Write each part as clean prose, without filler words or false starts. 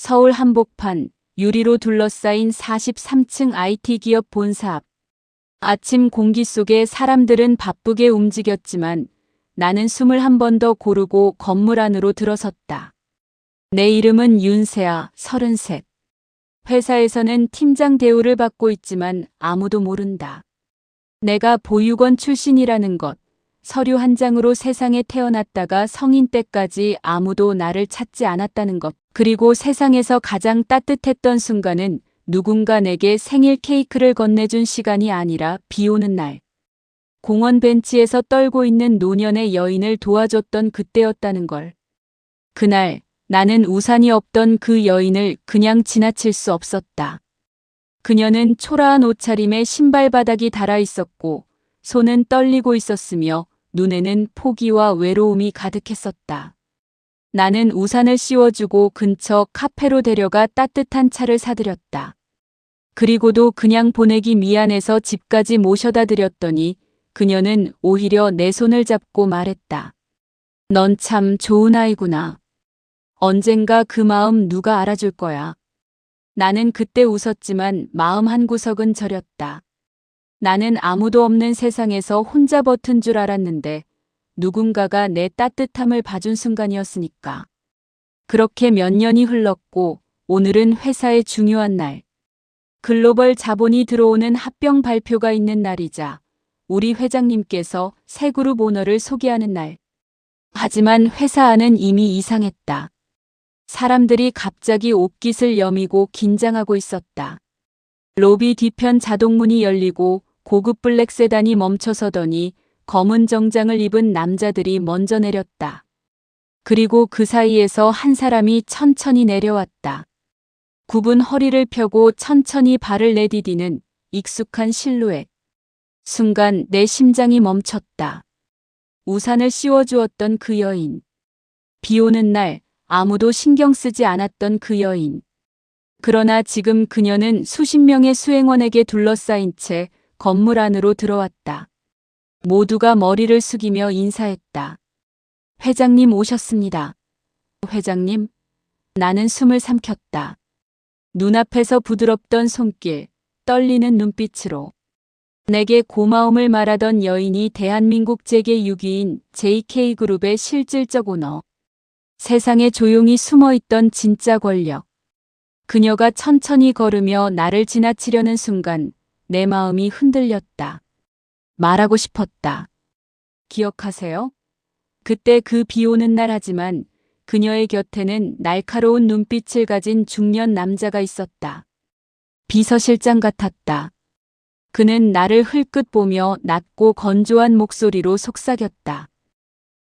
서울 한복판, 유리로 둘러싸인 43층 IT 기업 본사 앞. 아침 공기 속에 사람들은 바쁘게 움직였지만 나는 숨을 한 번 더 고르고 건물 안으로 들어섰다. 내 이름은 윤세아, 33. 회사에서는 팀장 대우를 받고 있지만 아무도 모른다. 내가 보육원 출신이라는 것, 서류 한 장으로 세상에 태어났다가 성인 때까지 아무도 나를 찾지 않았다는 것, 그리고 세상에서 가장 따뜻했던 순간은 누군가 내게 생일 케이크를 건네준 시간이 아니라 비 오는 날. 공원 벤치에서 떨고 있는 노년의 여인을 도와줬던 그때였다는 걸. 그날 나는 우산이 없던 그 여인을 그냥 지나칠 수 없었다. 그녀는 초라한 옷차림에 신발바닥이 닳아 있었고 손은 떨리고 있었으며 눈에는 포기와 외로움이 가득했었다. 나는 우산을 씌워주고 근처 카페로 데려가 따뜻한 차를 사드렸다. 그리고도 그냥 보내기 미안해서 집까지 모셔다 드렸더니 그녀는 오히려 내 손을 잡고 말했다. 넌 참 좋은 아이구나. 언젠가 그 마음 누가 알아줄 거야. 나는 그때 웃었지만 마음 한구석은 저렸다. 나는 아무도 없는 세상에서 혼자 버튼 줄 알았는데 누군가가 내 따뜻함을 봐준 순간이었으니까. 그렇게 몇 년이 흘렀고 오늘은 회사의 중요한 날. 글로벌 자본이 들어오는 합병 발표가 있는 날이자 우리 회장님께서 새 그룹 오너를 소개하는 날. 하지만 회사 안은 이미 이상했다. 사람들이 갑자기 옷깃을 여미고 긴장하고 있었다. 로비 뒤편 자동문이 열리고 고급 블랙 세단이 멈춰서더니 검은 정장을 입은 남자들이 먼저 내렸다. 그리고 그 사이에서 한 사람이 천천히 내려왔다. 굽은 허리를 펴고 천천히 발을 내디디는 익숙한 실루엣. 순간 내 심장이 멈췄다. 우산을 씌워주었던 그 여인. 비 오는 날 아무도 신경 쓰지 않았던 그 여인. 그러나 지금 그녀는 수십 명의 수행원에게 둘러싸인 채 건물 안으로 들어왔다. 모두가 머리를 숙이며 인사했다. 회장님 오셨습니다. 회장님? 나는 숨을 삼켰다. 눈앞에서 부드럽던 손길, 떨리는 눈빛으로 내게 고마움을 말하던 여인이 대한민국 재계 6위인 JK그룹의 실질적 오너. 세상에 조용히 숨어있던 진짜 권력. 그녀가 천천히 걸으며 나를 지나치려는 순간 내 마음이 흔들렸다. 말하고 싶었다. 기억하세요? 그때 그 비 오는 날 하지만 그녀의 곁에는 날카로운 눈빛을 가진 중년 남자가 있었다. 비서실장 같았다. 그는 나를 흘끗 보며 낮고 건조한 목소리로 속삭였다.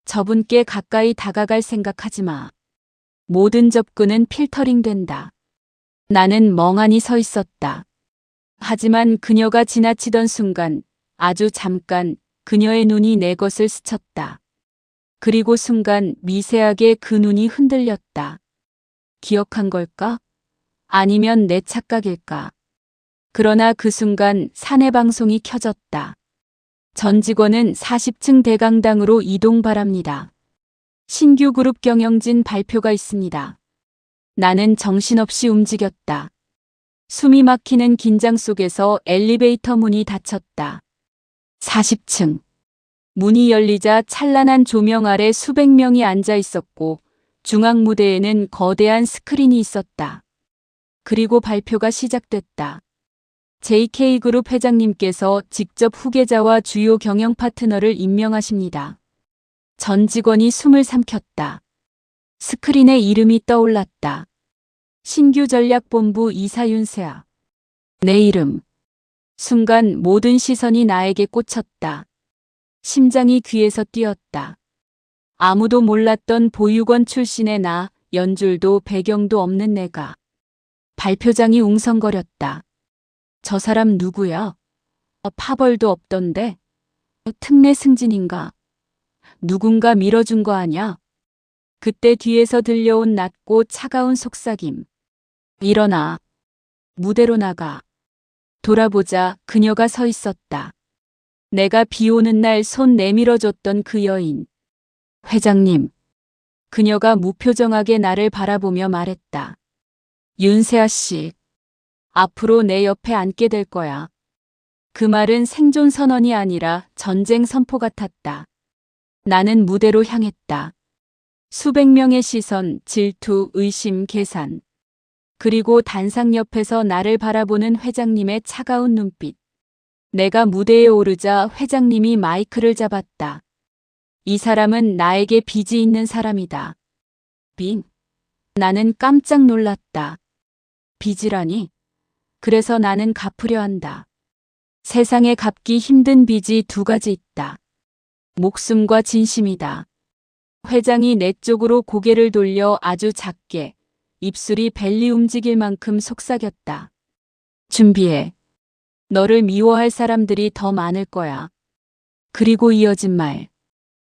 저분께 가까이 다가갈 생각하지 마. 모든 접근은 필터링 된다. 나는 멍하니 서 있었다. 하지만 그녀가 지나치던 순간, 아주 잠깐 그녀의 눈이 내 것을 스쳤다. 그리고 순간 미세하게 그 눈이 흔들렸다. 기억한 걸까? 아니면 내 착각일까? 그러나 그 순간 사내 방송이 켜졌다. 전 직원은 40층 대강당으로 이동 바랍니다. 신규 그룹 경영진 발표가 있습니다. 나는 정신없이 움직였다. 숨이 막히는 긴장 속에서 엘리베이터 문이 닫혔다. 40층. 문이 열리자 찬란한 조명 아래 수백 명이 앉아 있었고 중앙 무대에는 거대한 스크린이 있었다. 그리고 발표가 시작됐다. JK그룹 회장님께서 직접 후계자와 주요 경영 파트너를 임명하십니다. 전 직원이 숨을 삼켰다. 스크린에 이름이 떠올랐다. 신규 전략본부 이사 윤세아. 내 이름. 순간 모든 시선이 나에게 꽂혔다. 심장이 귀에서 뛰었다. 아무도 몰랐던 보육원 출신의 나, 연줄도 배경도 없는 내가. 발표장이 웅성거렸다. 저 사람 누구야? 파벌도 없던데? 특례 승진인가? 누군가 밀어준 거 아냐? 그때 뒤에서 들려온 낮고 차가운 속삭임. 일어나. 무대로 나가. 돌아보자 그녀가 서 있었다. 내가 비 오는 날 손 내밀어줬던 그 여인. 회장님. 그녀가 무표정하게 나를 바라보며 말했다. 윤세아 씨, 앞으로 내 옆에 앉게 될 거야. 그 말은 생존 선언이 아니라 전쟁 선포 같았다. 나는 무대로 향했다. 수백 명의 시선, 질투, 의심, 계산. 그리고 단상 옆에서 나를 바라보는 회장님의 차가운 눈빛. 내가 무대에 오르자 회장님이 마이크를 잡았다. 이 사람은 나에게 빚이 있는 사람이다. 빚? 나는 깜짝 놀랐다. 빚이라니? 그래서 나는 갚으려 한다. 세상에 갚기 힘든 빚이 두 가지 있다. 목숨과 진심이다. 회장이 내 쪽으로 고개를 돌려 아주 작게 입술이 벨리 움직일 만큼 속삭였다. 준비해. 너를 미워할 사람들이 더 많을 거야. 그리고 이어진 말.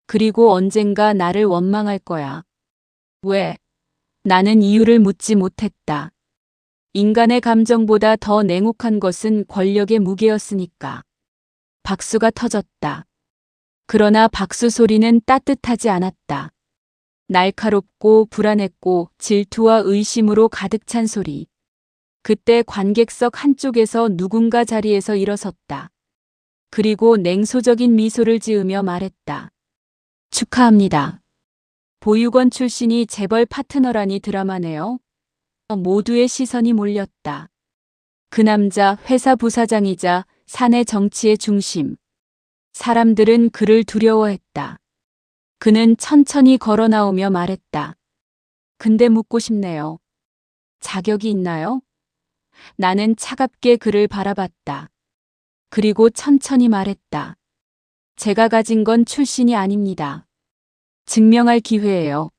그리고 언젠가 나를 원망할 거야. 왜? 나는 이유를 묻지 못했다. 인간의 감정보다 더 냉혹한 것은 권력의 무게였으니까. 박수가 터졌다. 그러나 박수 소리는 따뜻하지 않았다. 날카롭고 불안했고 질투와 의심으로 가득 찬 소리. 그때 관객석 한쪽에서 누군가 자리에서 일어섰다. 그리고 냉소적인 미소를 지으며 말했다. 축하합니다. 보육원 출신이 재벌 파트너라니 드라마네요. 모두의 시선이 몰렸다. 그 남자 회사 부사장이자 사내 정치의 중심. 사람들은 그를 두려워했다. 그는 천천히 걸어 나오며 말했다. 근데 묻고 싶네요. 자격이 있나요? 나는 차갑게 그를 바라봤다. 그리고 천천히 말했다. 제가 가진 건 출신이 아닙니다. 증명할 기회예요.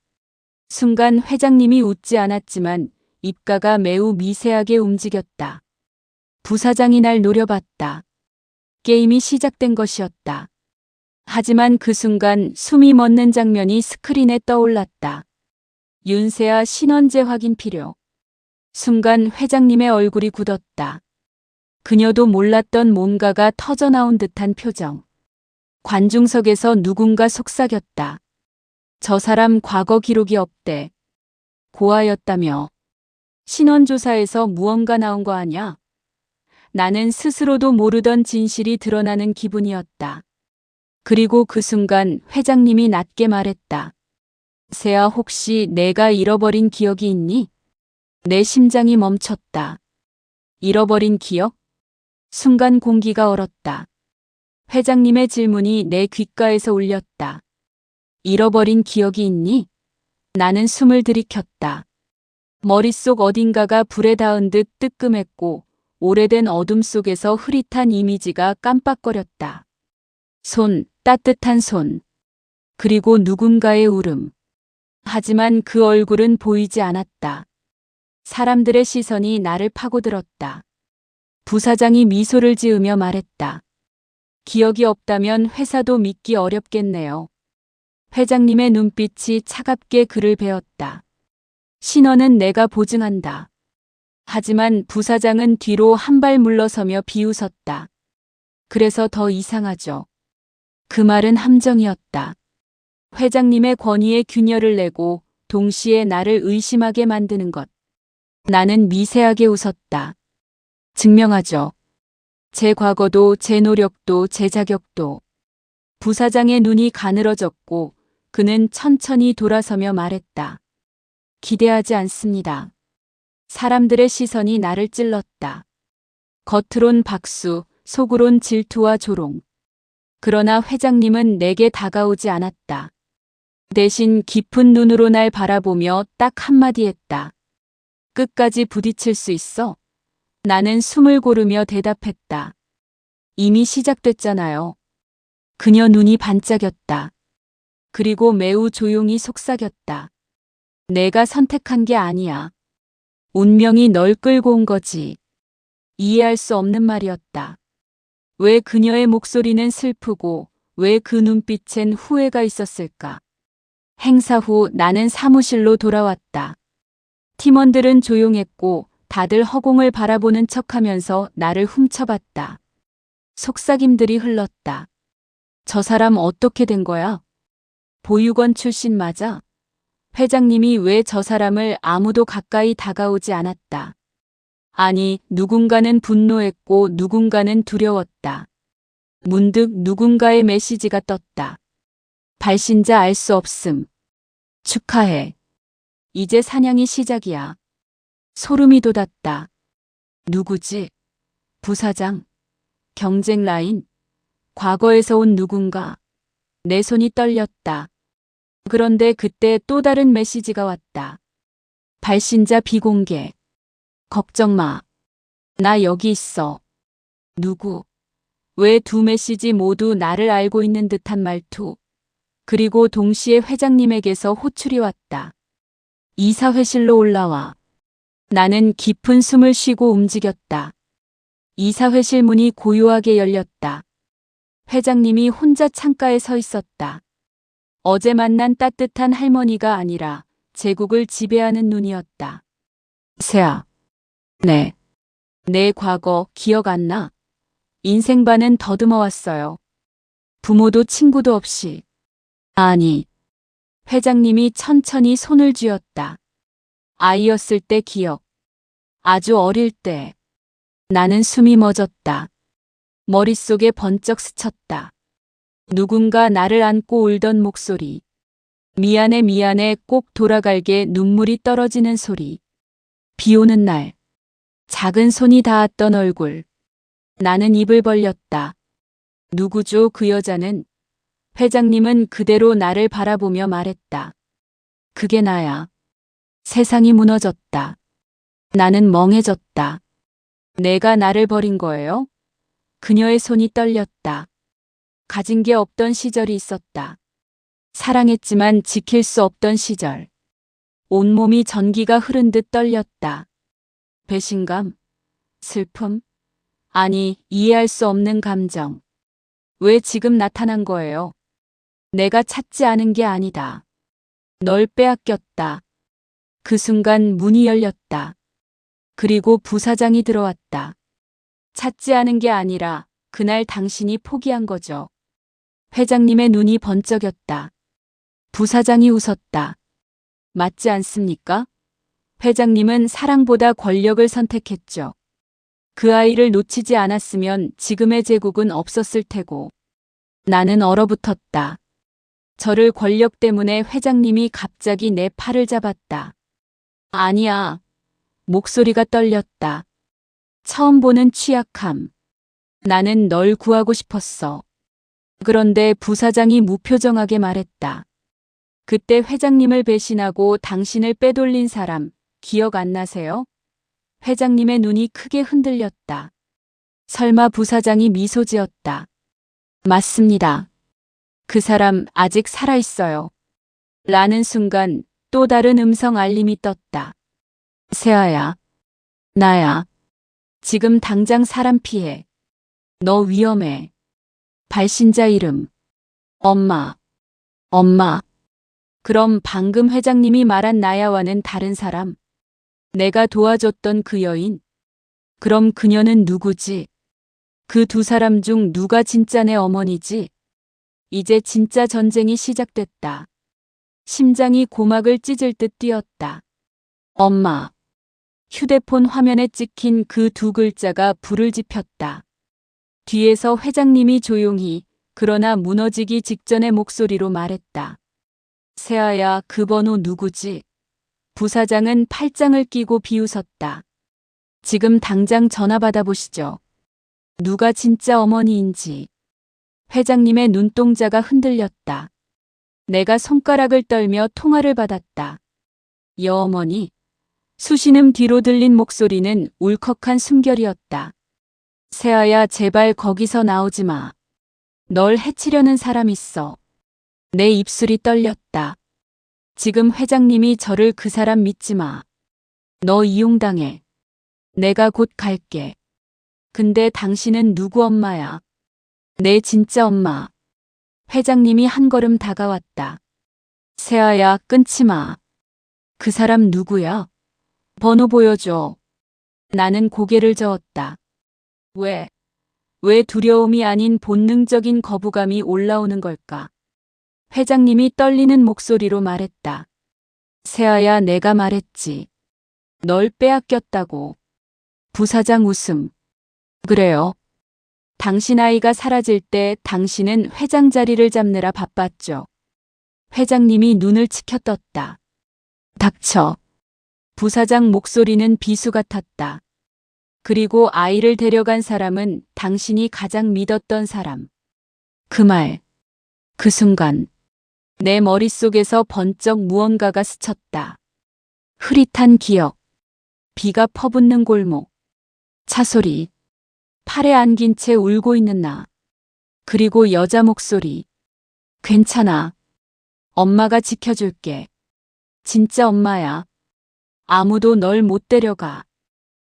순간 회장님이 웃지 않았지만 입가가 매우 미세하게 움직였다. 부사장이 날 노려봤다. 게임이 시작된 것이었다. 하지만 그 순간 숨이 멎는 장면이 스크린에 떠올랐다. 윤세아 신원제 확인 필요. 순간 회장님의 얼굴이 굳었다. 그녀도 몰랐던 뭔가가 터져나온 듯한 표정. 관중석에서 누군가 속삭였다. 저 사람 과거 기록이 없대. 고아였다며. 신원조사에서 무언가 나온 거 아냐? 나는 스스로도 모르던 진실이 드러나는 기분이었다. 그리고 그 순간 회장님이 낮게 말했다. 세아, 혹시 내가 잃어버린 기억이 있니? 내 심장이 멈췄다. 잃어버린 기억? 순간 공기가 얼었다. 회장님의 질문이 내 귓가에서 울렸다. 잃어버린 기억이 있니? 나는 숨을 들이켰다. 머릿속 어딘가가 불에 닿은 듯 뜨끔했고 오래된 어둠 속에서 흐릿한 이미지가 깜빡거렸다. 손, 따뜻한 손. 그리고 누군가의 울음. 하지만 그 얼굴은 보이지 않았다. 사람들의 시선이 나를 파고들었다. 부사장이 미소를 지으며 말했다. 기억이 없다면 회사도 믿기 어렵겠네요. 회장님의 눈빛이 차갑게 그를 베었다. 신원은 내가 보증한다. 하지만 부사장은 뒤로 한 발 물러서며 비웃었다. 그래서 더 이상하죠. 그 말은 함정이었다. 회장님의 권위에 균열을 내고 동시에 나를 의심하게 만드는 것. 나는 미세하게 웃었다. 증명하죠. 제 과거도 제 노력도 제 자격도. 부사장의 눈이 가늘어졌고 그는 천천히 돌아서며 말했다. 기대하지 않습니다. 사람들의 시선이 나를 찔렀다. 겉으론 박수, 속으론 질투와 조롱. 그러나 회장님은 내게 다가오지 않았다. 대신 깊은 눈으로 날 바라보며 딱 한마디 했다. 끝까지 부딪힐 수 있어? 나는 숨을 고르며 대답했다. 이미 시작됐잖아요. 그녀 눈이 반짝였다. 그리고 매우 조용히 속삭였다. 내가 선택한 게 아니야. 운명이 널 끌고 온 거지. 이해할 수 없는 말이었다. 왜 그녀의 목소리는 슬프고 왜 그 눈빛엔 후회가 있었을까? 행사 후 나는 사무실로 돌아왔다. 팀원들은 조용했고 다들 허공을 바라보는 척하면서 나를 훔쳐봤다. 속삭임들이 흘렀다. 저 사람 어떻게 된 거야? 보육원 출신 맞아? 회장님이 왜 저 사람을 아무도 가까이 다가오지 않았다. 아니, 누군가는 분노했고 누군가는 두려웠다. 문득 누군가의 메시지가 떴다. 발신자 알 수 없음. 축하해. 이제 사냥이 시작이야. 소름이 돋았다. 누구지? 부사장. 경쟁 라인. 과거에서 온 누군가. 내 손이 떨렸다. 그런데 그때 또 다른 메시지가 왔다. 발신자 비공개. 걱정 마. 나 여기 있어. 누구? 왜 두 메시지 모두 나를 알고 있는 듯한 말투. 그리고 동시에 회장님에게서 호출이 왔다. 이사회실로 올라와. 나는 깊은 숨을 쉬고 움직였다. 이사회실 문이 고요하게 열렸다. 회장님이 혼자 창가에 서 있었다. 어제 만난 따뜻한 할머니가 아니라 제국을 지배하는 눈이었다. 세아. 네. 내 과거 기억 안 나? 인생 반은 더듬어 왔어요. 부모도 친구도 없이. 아니. 회장님이 천천히 손을 쥐었다. 아이였을 때 기억. 아주 어릴 때. 나는 숨이 멎었다. 머릿속에 번쩍 스쳤다. 누군가 나를 안고 울던 목소리. 미안해 미안해 꼭 돌아갈게 눈물이 떨어지는 소리. 비 오는 날. 작은 손이 닿았던 얼굴. 나는 입을 벌렸다. 누구죠 그 여자는? 회장님은 그대로 나를 바라보며 말했다. 그게 나야. 세상이 무너졌다. 나는 멍해졌다. 내가 나를 버린 거예요? 그녀의 손이 떨렸다. 가진 게 없던 시절이 있었다. 사랑했지만 지킬 수 없던 시절. 온몸이 전기가 흐른 듯 떨렸다. 배신감? 슬픔? 아니, 이해할 수 없는 감정. 왜 지금 나타난 거예요? 내가 찾지 않은 게 아니다. 널 빼앗겼다. 그 순간 문이 열렸다. 그리고 부사장이 들어왔다. 찾지 않은 게 아니라 그날 당신이 포기한 거죠. 회장님의 눈이 번쩍였다. 부사장이 웃었다. 맞지 않습니까? 회장님은 사랑보다 권력을 선택했죠. 그 아이를 놓치지 않았으면 지금의 제국은 없었을 테고. 나는 얼어붙었다. 저를 권력 때문에 회장님이 갑자기 내 팔을 잡았다. 아니야. 목소리가 떨렸다. 처음 보는 취약함. 나는 널 구하고 싶었어. 그런데 부사장이 무표정하게 말했다. 그때 회장님을 배신하고 당신을 빼돌린 사람 기억 안 나세요? 회장님의 눈이 크게 흔들렸다. 설마 부사장이 미소 지었다. 맞습니다. 그 사람 아직 살아있어요. 라는 순간 또 다른 음성 알림이 떴다. 세아야. 나야. 지금 당장 사람 피해. 너 위험해. 발신자 이름. 엄마. 엄마. 그럼 방금 회장님이 말한 나야와는 다른 사람. 내가 도와줬던 그 여인. 그럼 그녀는 누구지? 그 두 사람 중 누가 진짜 내 어머니지? 이제 진짜 전쟁이 시작됐다. 심장이 고막을 찢을 듯 뛰었다. 엄마. 휴대폰 화면에 찍힌 그 두 글자가 불을 지폈다. 뒤에서 회장님이 조용히 그러나 무너지기 직전의 목소리로 말했다. 세아야, 그 번호 누구지? 부사장은 팔짱을 끼고 비웃었다. 지금 당장 전화 받아보시죠. 누가 진짜 어머니인지. 회장님의 눈동자가 흔들렸다. 내가 손가락을 떨며 통화를 받았다. 여어머니. 수신음 뒤로 들린 목소리는 울컥한 숨결이었다. 세아야, 제발 거기서 나오지 마. 널 해치려는 사람 있어. 내 입술이 떨렸다. 지금 회장님이 저를 그 사람 믿지 마. 너 이용당해. 내가 곧 갈게. 근데 당신은 누구 엄마야? 내 진짜 엄마. 회장님이 한 걸음 다가왔다. 세아야, 끊지 마. 그 사람 누구야? 번호 보여줘. 나는 고개를 저었다. 왜 두려움이 아닌 본능적인 거부감이 올라오는 걸까? 회장님이 떨리는 목소리로 말했다. 세아야, 내가 말했지. 널 빼앗겼다고. 부사장 웃음. 그래요. 당신 아이가 사라질 때 당신은 회장 자리를 잡느라 바빴죠. 회장님이 눈을 치켜떴다. 닥쳐. 부사장 목소리는 비수 같았다. 그리고 아이를 데려간 사람은 당신이 가장 믿었던 사람. 그 말, 그 순간 내 머릿속에서 번쩍 무언가가 스쳤다. 흐릿한 기억, 비가 퍼붓는 골목, 차 소리, 팔에 안긴 채 울고 있는 나. 그리고 여자 목소리. 괜찮아. 엄마가 지켜줄게. 진짜 엄마야. 아무도 널 못 데려가.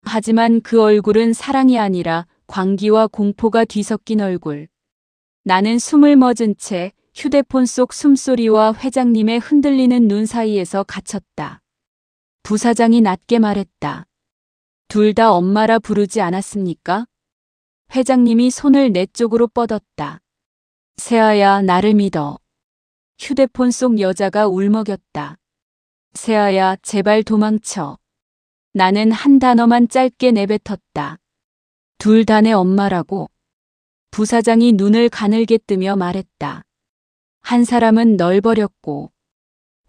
하지만 그 얼굴은 사랑이 아니라 광기와 공포가 뒤섞인 얼굴. 나는 숨을 멎은 채 휴대폰 속 숨소리와 회장님의 흔들리는 눈 사이에서 갇혔다. 부사장이 낮게 말했다. 둘 다 엄마라 부르지 않았습니까? 회장님이 손을 내 쪽으로 뻗었다. 세아야, 나를 믿어. 휴대폰 속 여자가 울먹였다. 세아야, 제발 도망쳐. 나는 한 단어만 짧게 내뱉었다. 둘 다 내 엄마라고. 부사장이 눈을 가늘게 뜨며 말했다. 한 사람은 널 버렸고.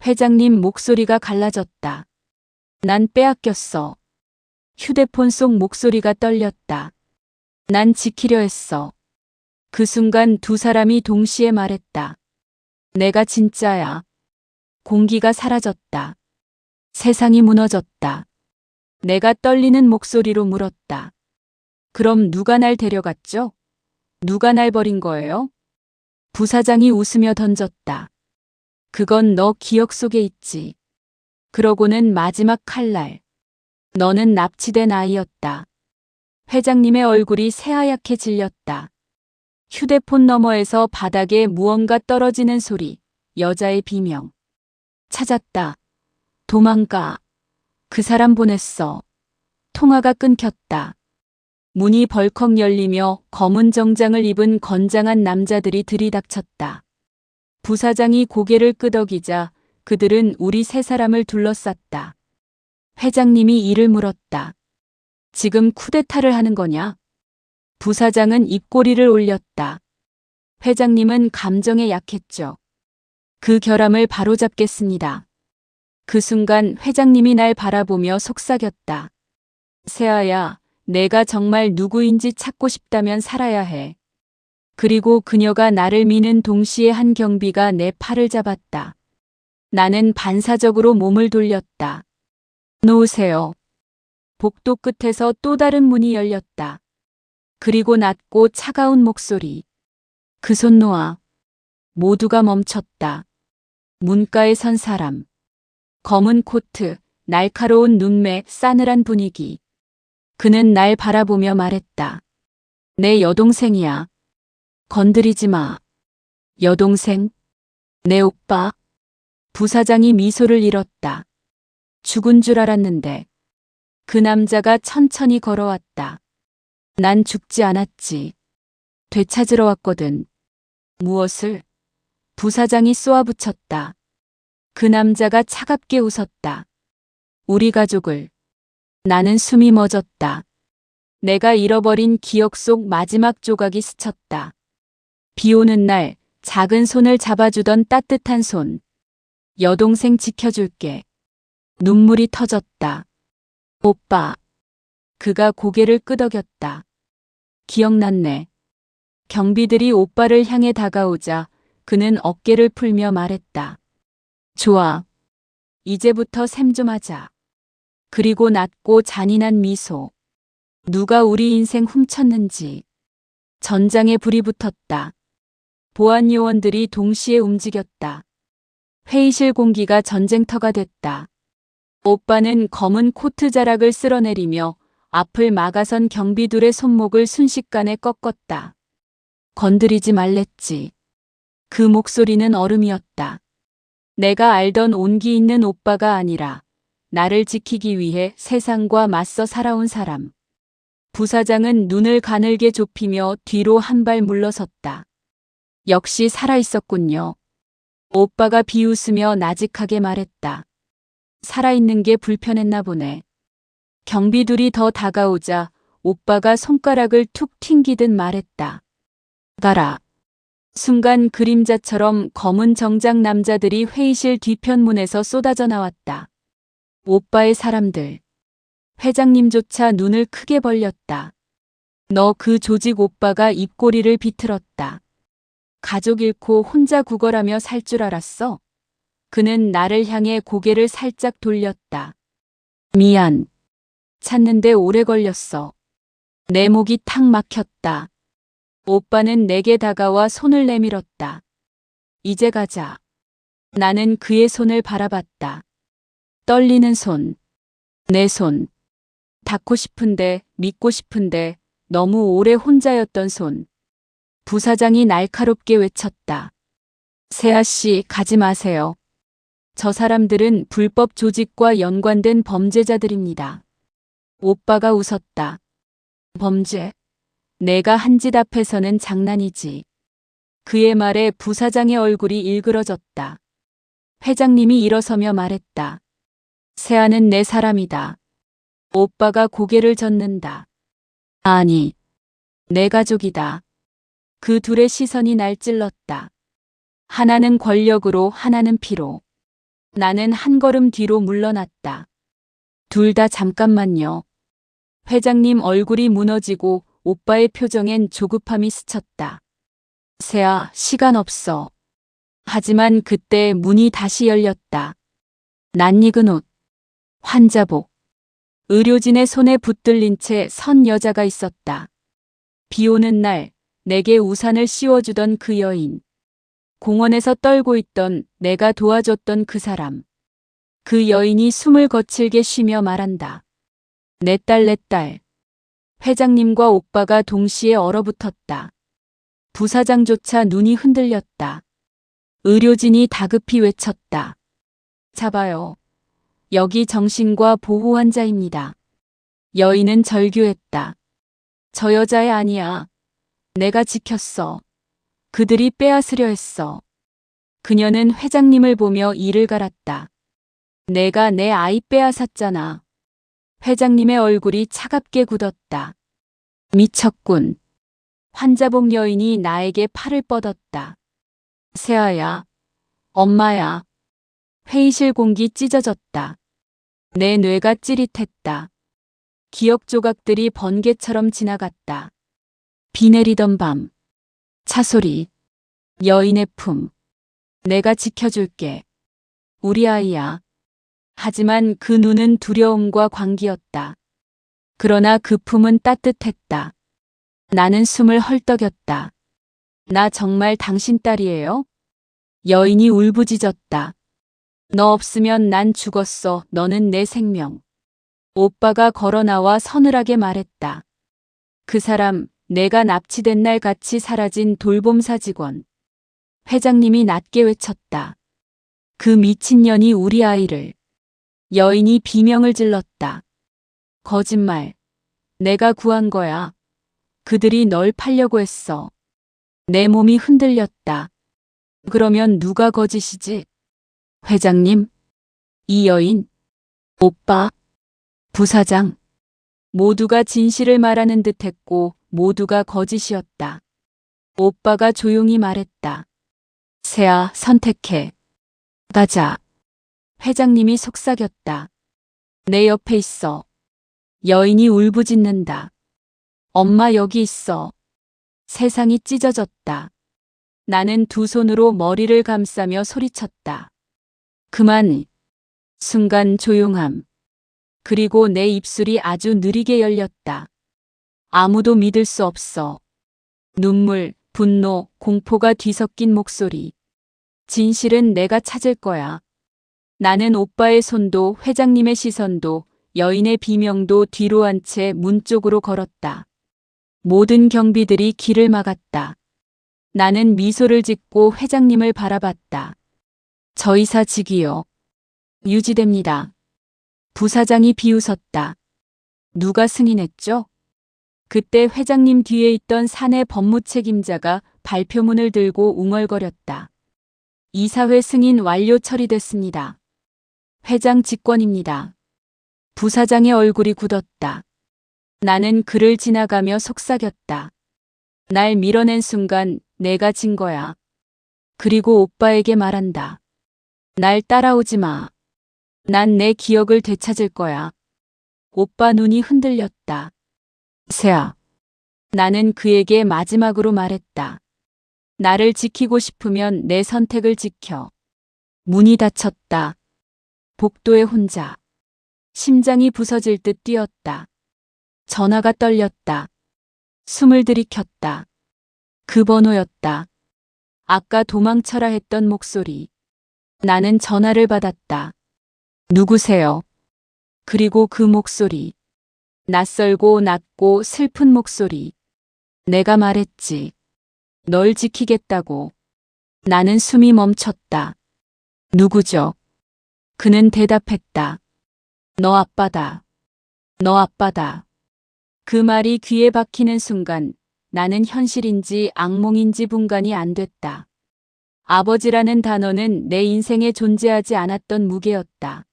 회장님 목소리가 갈라졌다. 난 빼앗겼어. 휴대폰 속 목소리가 떨렸다. 난 지키려 했어. 그 순간 두 사람이 동시에 말했다. 내가 진짜야. 공기가 사라졌다. 세상이 무너졌다. 내가 떨리는 목소리로 물었다. 그럼 누가 날 데려갔죠? 누가 날 버린 거예요? 부사장이 웃으며 던졌다. 그건 너 기억 속에 있지. 그러고는 마지막 칼날. 너는 납치된 아이였다. 회장님의 얼굴이 새하얗게 질렸다. 휴대폰 너머에서 바닥에 무언가 떨어지는 소리. 여자의 비명. 찾았다. 도망가. 그 사람 보냈어. 통화가 끊겼다. 문이 벌컥 열리며 검은 정장을 입은 건장한 남자들이 들이닥쳤다. 부사장이 고개를 끄덕이자 그들은 우리 세 사람을 둘러쌌다. 회장님이 이를 물었다. 지금 쿠데타를 하는 거냐? 부사장은 입꼬리를 올렸다. 회장님은 감정에 약했죠. 그 결함을 바로잡겠습니다. 그 순간 회장님이 날 바라보며 속삭였다. 세아야, 내가 정말 누구인지 찾고 싶다면 살아야 해. 그리고 그녀가 나를 미는 동시에 한 경비가 내 팔을 잡았다. 나는 반사적으로 몸을 돌렸다. 놓으세요. 복도 끝에서 또 다른 문이 열렸다. 그리고 낮고 차가운 목소리. 그 손 놓아. 모두가 멈췄다. 문가에 선 사람. 검은 코트, 날카로운 눈매, 싸늘한 분위기. 그는 날 바라보며 말했다. 내 여동생이야. 건드리지 마. 여동생? 내 오빠? 부사장이 미소를 잃었다. 죽은 줄 알았는데. 그 남자가 천천히 걸어왔다. 난 죽지 않았지. 되찾으러 왔거든. 무엇을? 부사장이 쏘아붙였다. 그 남자가 차갑게 웃었다. 우리 가족을. 나는 숨이 멎었다. 내가 잃어버린 기억 속 마지막 조각이 스쳤다. 비 오는 날 작은 손을 잡아주던 따뜻한 손. 여동생 지켜줄게. 눈물이 터졌다. 오빠. 그가 고개를 끄덕였다. 기억났네. 경비들이 오빠를 향해 다가오자 그는 어깨를 풀며 말했다. 좋아. 이제부터 셈 좀 하자. 그리고 낮고 잔인한 미소. 누가 우리 인생 훔쳤는지. 전장에 불이 붙었다. 보안 요원들이 동시에 움직였다. 회의실 공기가 전쟁터가 됐다. 오빠는 검은 코트 자락을 쓸어내리며 앞을 막아선 경비들의 손목을 순식간에 꺾었다. 건드리지 말랬지. 그 목소리는 얼음이었다. 내가 알던 온기 있는 오빠가 아니라 나를 지키기 위해 세상과 맞서 살아온 사람. 부사장은 눈을 가늘게 좁히며 뒤로 한 발 물러섰다. 역시 살아있었군요. 오빠가 비웃으며 나직하게 말했다. 살아있는 게 불편했나 보네. 경비들이 더 다가오자 오빠가 손가락을 툭 튕기듯 말했다. 가라. 순간 그림자처럼 검은 정장 남자들이 회의실 뒤편문에서 쏟아져 나왔다. 오빠의 사람들. 회장님조차 눈을 크게 벌렸다. 너 그 조직 오빠가 입꼬리를 비틀었다. 가족 잃고 혼자 구걸하며 살 줄 알았어? 그는 나를 향해 고개를 살짝 돌렸다. 미안. 찾는데 오래 걸렸어. 내 목이 탁 막혔다. 오빠는 내게 다가와 손을 내밀었다. 이제 가자. 나는 그의 손을 바라봤다. 떨리는 손. 내 손. 닿고 싶은데, 믿고 싶은데, 너무 오래 혼자였던 손. 부사장이 날카롭게 외쳤다. 세아 씨, 가지 마세요. 저 사람들은 불법 조직과 연관된 범죄자들입니다. 오빠가 웃었다. 범죄? 내가 한 짓 앞에서는 장난이지. 그의 말에 부사장의 얼굴이 일그러졌다. 회장님이 일어서며 말했다. 세아는 내 사람이다. 오빠가 고개를 젓는다. 아니, 내 가족이다. 그 둘의 시선이 날 찔렀다. 하나는 권력으로, 하나는 피로. 나는 한 걸음 뒤로 물러났다. 둘 다 잠깐만요. 회장님 얼굴이 무너지고 오빠의 표정엔 조급함이 스쳤다. 세아, 시간 없어. 하지만 그때 문이 다시 열렸다. 낯익은 옷, 환자복. 의료진의 손에 붙들린 채 선 여자가 있었다. 비 오는 날 내게 우산을 씌워주던 그 여인. 공원에서 떨고 있던 내가 도와줬던 그 사람. 그 여인이 숨을 거칠게 쉬며 말한다. 내 딸, 내 딸. 회장님과 오빠가 동시에 얼어붙었다. 부사장조차 눈이 흔들렸다. 의료진이 다급히 외쳤다. 잡아요. 여기 정신과 보호 환자입니다. 여인은 절규했다. 저 여자애 아니야. 내가 지켰어. 그들이 빼앗으려 했어. 그녀는 회장님을 보며 이를 갈았다. 내가 내 아이 빼앗았잖아. 회장님의 얼굴이 차갑게 굳었다. 미쳤군. 환자복 여인이 나에게 팔을 뻗었다. 세아야. 엄마야. 회의실 공기 찢어졌다. 내 뇌가 찌릿했다. 기억 조각들이 번개처럼 지나갔다. 비 내리던 밤. 차소리. 여인의 품. 내가 지켜줄게. 우리 아이야. 하지만 그 눈은 두려움과 광기였다. 그러나 그 품은 따뜻했다. 나는 숨을 헐떡였다. 나 정말 당신 딸이에요? 여인이 울부짖었다. 너 없으면 난 죽었어. 너는 내 생명. 오빠가 걸어 나와 서늘하게 말했다. 그 사람, 내가 납치된 날 같이 사라진 돌봄사 직원. 회장님이 낮게 외쳤다. 그 미친년이 우리 아이를. 여인이 비명을 질렀다. 거짓말. 내가 구한 거야. 그들이 널 팔려고 했어. 내 몸이 흔들렸다. 그러면 누가 거짓이지? 회장님? 이 여인? 오빠? 부사장? 모두가 진실을 말하는 듯했고 모두가 거짓이었다. 오빠가 조용히 말했다. 세아, 선택해. 가자. 회장님이 속삭였다. 내 옆에 있어. 여인이 울부짖는다. 엄마 여기 있어. 세상이 찢어졌다. 나는 두 손으로 머리를 감싸며 소리쳤다. 그만. 순간 조용함. 그리고 내 입술이 아주 느리게 열렸다. 아무도 믿을 수 없어. 눈물, 분노, 공포가 뒤섞인 목소리. 진실은 내가 찾을 거야. 나는 오빠의 손도 회장님의 시선도 여인의 비명도 뒤로 한 채 문 쪽으로 걸었다. 모든 경비들이 길을 막았다. 나는 미소를 짓고 회장님을 바라봤다. 저 이사 직위요. 유지됩니다. 부사장이 비웃었다. 누가 승인했죠? 그때 회장님 뒤에 있던 사내 법무 책임자가 발표문을 들고 웅얼거렸다. 이사회 승인 완료 처리됐습니다. 회장 직권입니다. 부사장의 얼굴이 굳었다. 나는 그를 지나가며 속삭였다. 날 밀어낸 순간 내가 진 거야. 그리고 오빠에게 말한다. 날 따라오지 마. 난 내 기억을 되찾을 거야. 오빠 눈이 흔들렸다. 세아. 나는 그에게 마지막으로 말했다. 나를 지키고 싶으면 내 선택을 지켜. 문이 닫혔다. 복도에 혼자. 심장이 부서질 듯 뛰었다. 전화가 떨렸다. 숨을 들이켰다. 그 번호였다. 아까 도망쳐라 했던 목소리. 나는 전화를 받았다. 누구세요? 그리고 그 목소리. 낯설고 낮고 슬픈 목소리. 내가 말했지. 널 지키겠다고. 나는 숨이 멈췄다. 누구죠? 그는 대답했다. 너 아빠다. 너 아빠다. 그 말이 귀에 박히는 순간 나는 현실인지 악몽인지 분간이 안 됐다. 아버지라는 단어는 내 인생에 존재하지 않았던 무게였다.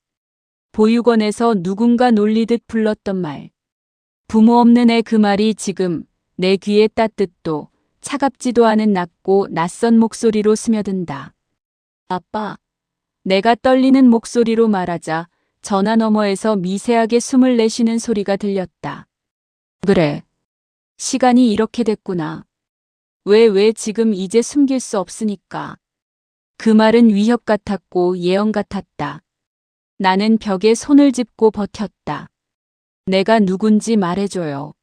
보육원에서 누군가 놀리듯 불렀던 말. 부모 없는 애 그 말이 지금 내 귀에 따뜻도 차갑지도 않은 낮고 낯선 목소리로 스며든다. 아빠. 내가 떨리는 목소리로 말하자 전화 너머에서 미세하게 숨을 내쉬는 소리가 들렸다. 그래. 시간이 이렇게 됐구나. 왜 지금 이제 숨길 수 없으니까. 그 말은 위협 같았고 예언 같았다. 나는 벽에 손을 짚고 버텼다. 내가 누군지 말해줘요.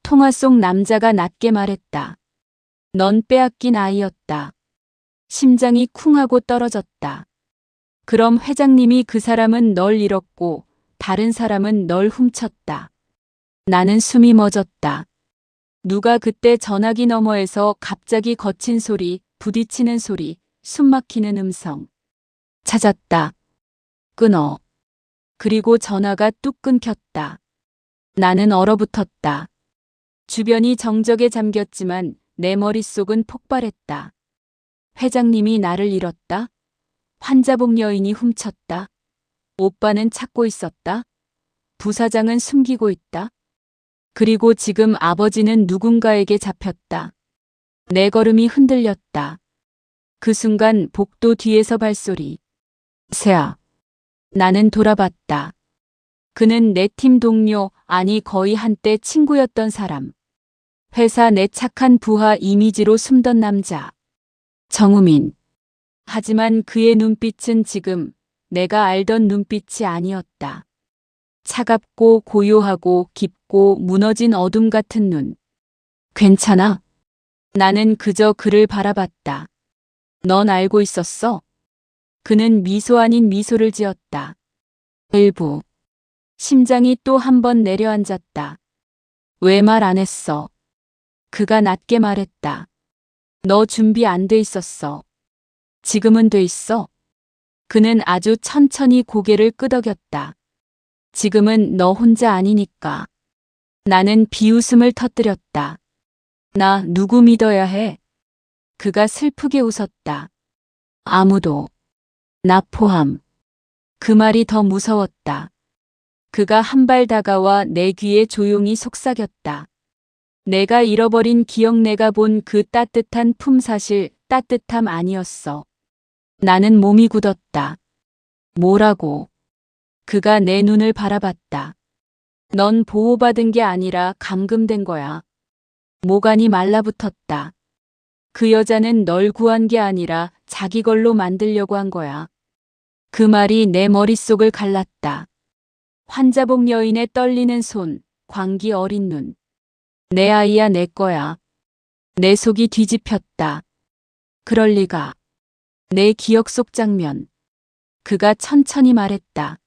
통화 속 남자가 낮게 말했다. 넌 빼앗긴 아이였다. 심장이 쿵 하고 떨어졌다. 그럼 회장님이 그 사람은 널 잃었고 다른 사람은 널 훔쳤다. 나는 숨이 멎었다. 누가 그때 전화기 너머에서 갑자기 거친 소리, 부딪히는 소리, 숨막히는 음성. 찾았다. 끊어. 그리고 전화가 뚝 끊겼다. 나는 얼어붙었다. 주변이 정적에 잠겼지만 내 머릿속은 폭발했다. 회장님이 나를 잃었다. 환자복 여인이 훔쳤다. 오빠는 찾고 있었다. 부사장은 숨기고 있다. 그리고 지금 아버지는 누군가에게 잡혔다. 내 걸음이 흔들렸다. 그 순간 복도 뒤에서 발소리. 세아. 나는 돌아봤다. 그는 내 팀 동료, 아니 거의 한때 친구였던 사람. 회사 내 착한 부하 이미지로 숨던 남자. 정우민. 하지만 그의 눈빛은 지금 내가 알던 눈빛이 아니었다. 차갑고 고요하고 깊고 무너진 어둠 같은 눈. 괜찮아? 나는 그저 그를 바라봤다. 넌 알고 있었어? 그는 미소 아닌 미소를 지었다. 일부. 심장이 또 한 번 내려앉았다. 왜 말 안 했어? 그가 낮게 말했다. 너 준비 안 돼 있었어. 지금은 돼 있어. 그는 아주 천천히 고개를 끄덕였다. 지금은 너 혼자 아니니까. 나는 비웃음을 터뜨렸다. 나 누구 믿어야 해? 그가 슬프게 웃었다. 아무도. 나 포함. 그 말이 더 무서웠다. 그가 한 발 다가와 내 귀에 조용히 속삭였다. 내가 잃어버린 기억, 내가 본 그 따뜻한 품, 사실 따뜻함 아니었어. 나는 몸이 굳었다. 뭐라고? 그가 내 눈을 바라봤다. 넌 보호받은 게 아니라 감금된 거야. 모간이 말라붙었다. 그 여자는 널 구한 게 아니라 자기 걸로 만들려고 한 거야. 그 말이 내 머릿속을 갈랐다. 환자복 여인의 떨리는 손, 광기 어린 눈. 내 아이야, 내 거야. 내 속이 뒤집혔다. 그럴 리가. 내 기억 속 장면. 그가 천천히 말했다.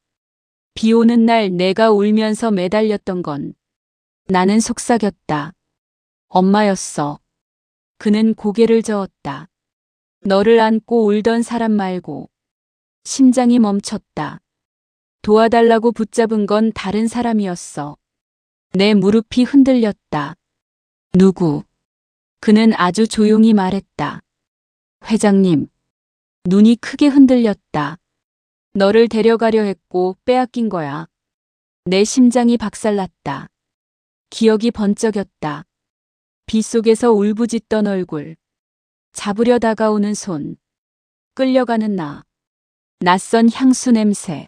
비 오는 날 내가 울면서 매달렸던 건 나는 속삭였다. 엄마였어. 그는 고개를 저었다. 너를 안고 울던 사람 말고. 심장이 멈췄다. 도와달라고 붙잡은 건 다른 사람이었어. 내 무릎이 흔들렸다. 누구? 그는 아주 조용히 말했다. 회장님. 눈이 크게 흔들렸다. 너를 데려가려 했고 빼앗긴 거야. 내 심장이 박살났다. 기억이 번쩍였다. 빗속에서 울부짖던 얼굴. 잡으려 다가오는 손. 끌려가는 나. 낯선 향수 냄새.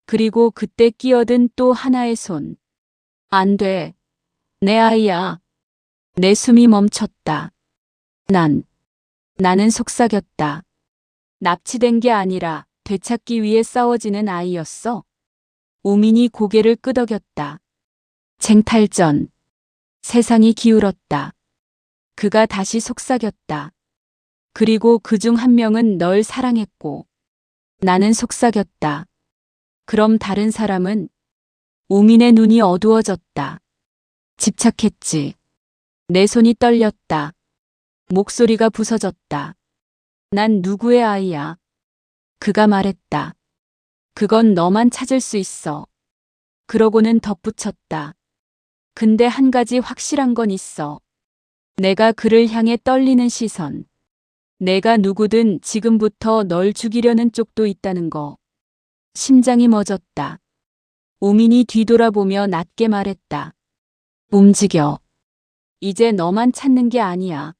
그리고 그때 끼어든 또 하나의 손. 안 돼. 내 아이야. 내 숨이 멈췄다. 나는 속삭였다. 납치된 게 아니라 되찾기 위해 싸워지는 아이였어. 우민이 고개를 끄덕였다. 쟁탈전. 세상이 기울었다. 그가 다시 속삭였다. 그리고 그중 한 명은 널 사랑했고 나는 속삭였다. 그럼 다른 사람은? 우민의 눈이 어두워졌다. 집착했지. 내 손이 떨렸다. 목소리가 부서졌다. 난 누구의 아이야? 그가 말했다. 그건 너만 찾을 수 있어. 그러고는 덧붙였다. 근데 한 가지 확실한 건 있어. 내가 그를 향해 떨리는 시선. 내가 누구든 지금부터 널 죽이려는 쪽도 있다는 거. 심장이 멎었다. 우민이 뒤돌아보며 낮게 말했다. 움직여. 이제 너만 찾는 게 아니야.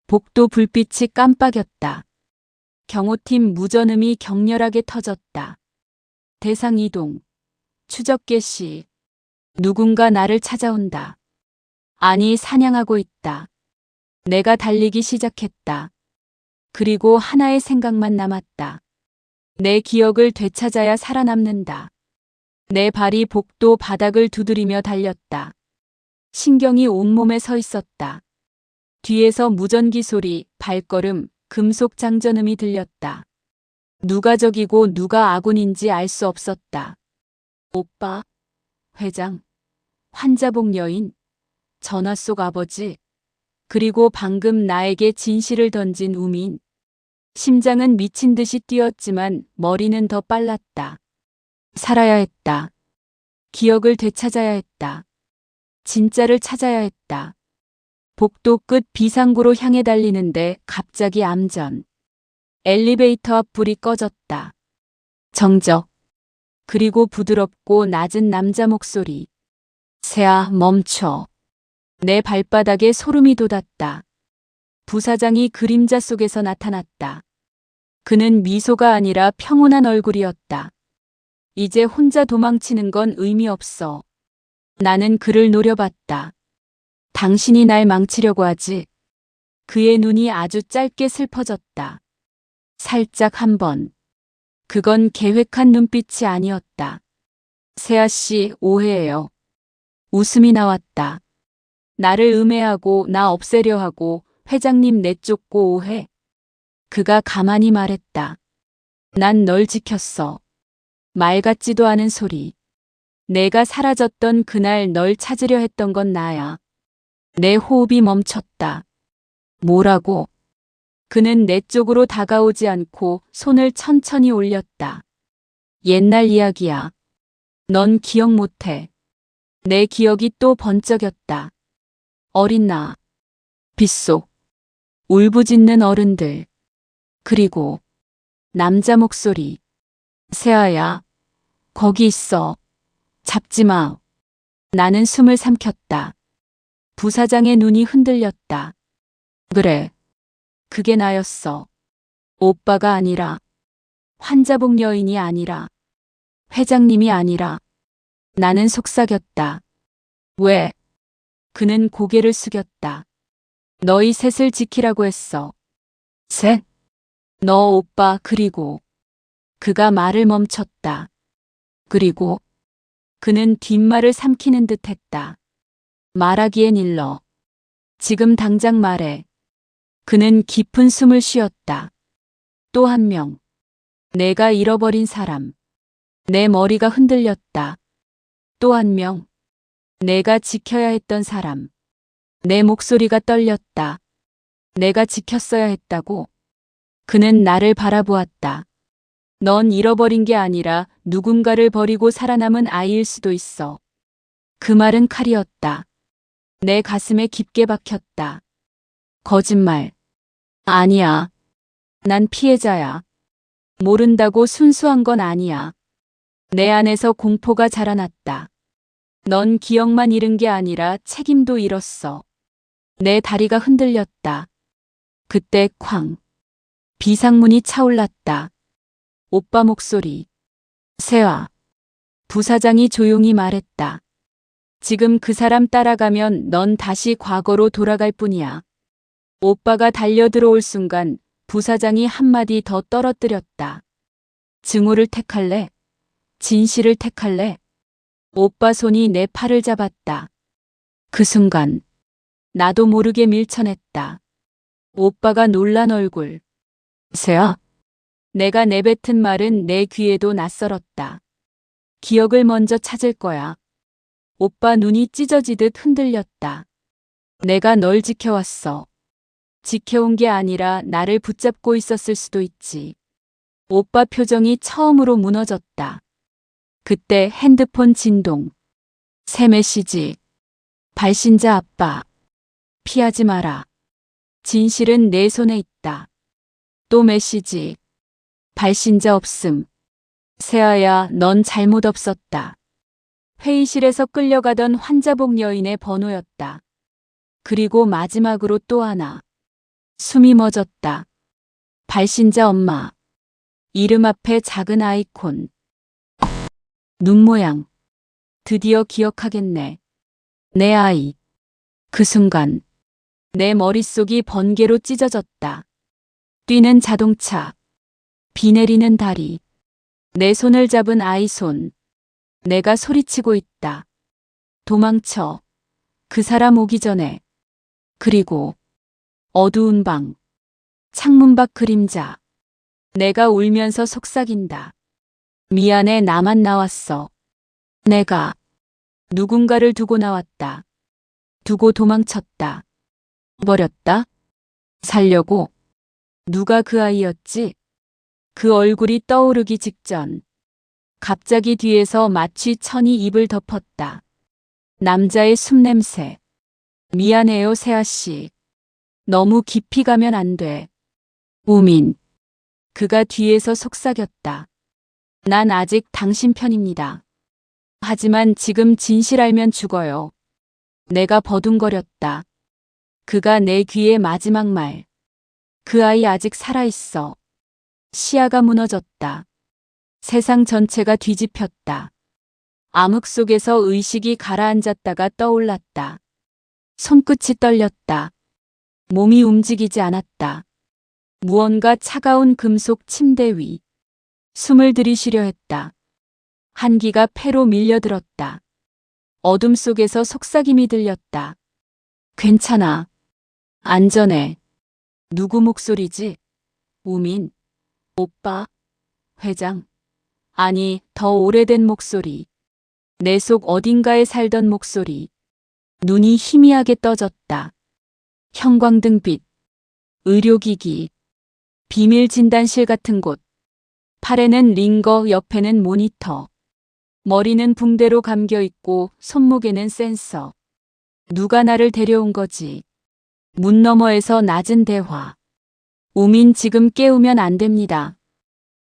복도 불빛이 깜빡였다. 경호팀 무전음이 격렬하게 터졌다. 대상 이동. 추적 개시. 누군가 나를 찾아온다. 아니, 사냥하고 있다. 내가 달리기 시작했다. 그리고 하나의 생각만 남았다. 내 기억을 되찾아야 살아남는다. 내 발이 복도 바닥을 두드리며 달렸다. 신경이 온몸에 서 있었다. 뒤에서 무전기 소리, 발걸음, 금속 장전음이 들렸다. 누가 적이고 누가 아군인지 알 수 없었다. 오빠, 회장, 환자복 여인, 전화 속 아버지, 그리고 방금 나에게 진실을 던진 우민. 심장은 미친 듯이 뛰었지만 머리는 더 빨랐다. 살아야 했다. 기억을 되찾아야 했다. 진짜를 찾아야 했다. 복도 끝 비상구로 향해 달리는데 갑자기 암전. 엘리베이터 앞 불이 꺼졌다. 정적. 그리고 부드럽고 낮은 남자 목소리. 새아, 멈춰. 내 발바닥에 소름이 돋았다. 부사장이 그림자 속에서 나타났다. 그는 미소가 아니라 평온한 얼굴이었다. 이제 혼자 도망치는 건 의미 없어. 나는 그를 노려봤다. 당신이 날 망치려고 하지? 그의 눈이 아주 짧게 슬퍼졌다. 살짝 한 번. 그건 계획한 눈빛이 아니었다. 세아 씨, 오해예요. 웃음이 나왔다. 나를 음해하고 나 없애려 하고 회장님 내쫓고 오해. 그가 가만히 말했다. 난 널 지켰어. 말 같지도 않은 소리. 내가 사라졌던 그날 널 찾으려 했던 건 나야. 내 호흡이 멈췄다. 뭐라고? 그는 내 쪽으로 다가오지 않고 손을 천천히 올렸다. 옛날 이야기야. 넌 기억 못해. 내 기억이 또 번쩍였다. 어린 나. 빗속. 울부짖는 어른들. 그리고 남자 목소리. 세아야. 거기 있어. 잡지 마. 나는 숨을 삼켰다. 부사장의 눈이 흔들렸다. 그래. 그게 나였어. 오빠가 아니라. 환자복 여인이 아니라. 회장님이 아니라. 나는 속삭였다. 왜? 그는 고개를 숙였다. 너희 셋을 지키라고 했어. 셋? 너 오빠 그리고. 그가 말을 멈췄다. 그리고. 그는 뒷말을 삼키는 듯 했다. 말하기엔 일러. 지금 당장 말해. 그는 깊은 숨을 쉬었다. 또 한 명. 내가 잃어버린 사람. 내 머리가 흔들렸다. 또 한 명. 내가 지켜야 했던 사람. 내 목소리가 떨렸다. 내가 지켰어야 했다고. 그는 나를 바라보았다. 넌 잃어버린 게 아니라 누군가를 버리고 살아남은 아이일 수도 있어. 그 말은 칼이었다. 내 가슴에 깊게 박혔다. 거짓말. 아니야. 난 피해자야. 모른다고 순수한 건 아니야. 내 안에서 공포가 자라났다. 넌 기억만 잃은 게 아니라 책임도 잃었어. 내 다리가 흔들렸다. 그때 쾅. 비상문이 차올랐다. 오빠 목소리. 세아. 부사장이 조용히 말했다. 지금 그 사람 따라가면 넌 다시 과거로 돌아갈 뿐이야. 오빠가 달려 들어올 순간 부사장이 한마디 더 떨어뜨렸다. 증오를 택할래? 진실을 택할래? 오빠 손이 내 팔을 잡았다. 그 순간 나도 모르게 밀쳐냈다. 오빠가 놀란 얼굴. 세아. 내가 내뱉은 말은 내 귀에도 낯설었다. 기억을 먼저 찾을 거야. 오빠 눈이 찢어지듯 흔들렸다. 내가 널 지켜왔어. 지켜온 게 아니라 나를 붙잡고 있었을 수도 있지. 오빠 표정이 처음으로 무너졌다. 그때 핸드폰 진동. 새 메시지. 발신자 아빠. 피하지 마라. 진실은 내 손에 있다. 또 메시지. 발신자 없음. 세아야, 넌 잘못 없었다. 회의실에서 끌려가던 환자복 여인의 번호였다. 그리고 마지막으로 또 하나. 숨이 멎었다. 발신자 엄마. 이름 앞에 작은 아이콘. 눈 모양. 드디어 기억하겠네. 내 아이. 그 순간 내 머릿속이 번개로 찢어졌다. 뛰는 자동차. 비 내리는 다리. 내 손을 잡은 아이 손. 내가 소리치고 있다. 도망쳐. 그 사람 오기 전에. 그리고 어두운 방. 창문 밖 그림자. 내가 울면서 속삭인다. 미안해, 나만 나왔어. 내가 누군가를 두고 나왔다. 두고 도망쳤다. 버렸다. 살려고. 누가 그 아이였지? 그 얼굴이 떠오르기 직전. 갑자기 뒤에서 마취 천이 입을 덮었다. 남자의 숨냄새. 미안해요, 세아씨. 너무 깊이 가면 안 돼. 우민. 그가 뒤에서 속삭였다. 난 아직 당신 편입니다. 하지만 지금 진실 알면 죽어요. 내가 버둥거렸다. 그가 내 귀에 마지막 말. 그 아이 아직 살아있어. 시야가 무너졌다. 세상 전체가 뒤집혔다. 암흑 속에서 의식이 가라앉았다가 떠올랐다. 손끝이 떨렸다. 몸이 움직이지 않았다. 무언가 차가운 금속 침대 위. 숨을 들이쉬려 했다. 한기가 폐로 밀려들었다. 어둠 속에서 속삭임이 들렸다. 괜찮아. 안전해. 누구 목소리지? 우민. 오빠. 회장. 아니, 더 오래된 목소리. 내 속 어딘가에 살던 목소리. 눈이 희미하게 떠졌다. 형광등빛. 의료기기. 비밀 진단실 같은 곳. 팔에는 링거, 옆에는 모니터. 머리는 붕대로 감겨 있고 손목에는 센서. 누가 나를 데려온 거지? 문 너머에서 낮은 대화. 우민, 지금 깨우면 안 됩니다.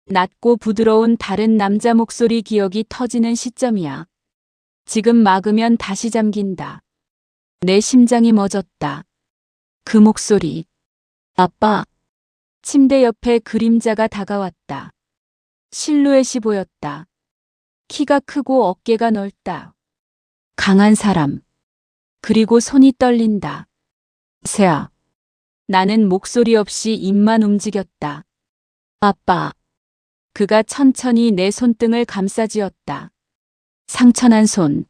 낮고 부드러운 다른 남자 목소리. 기억이 터지는 시점이야. 지금 막으면 다시 잠긴다. 내 심장이 멎었다. 그 목소리. 아빠. 침대 옆에 그림자가 다가왔다. 실루엣이 보였다. 키가 크고 어깨가 넓다. 강한 사람. 그리고 손이 떨린다. 세아. 나는 목소리 없이 입만 움직였다. 아빠. 그가 천천히 내 손등을 감싸쥐었다. 상처난 손.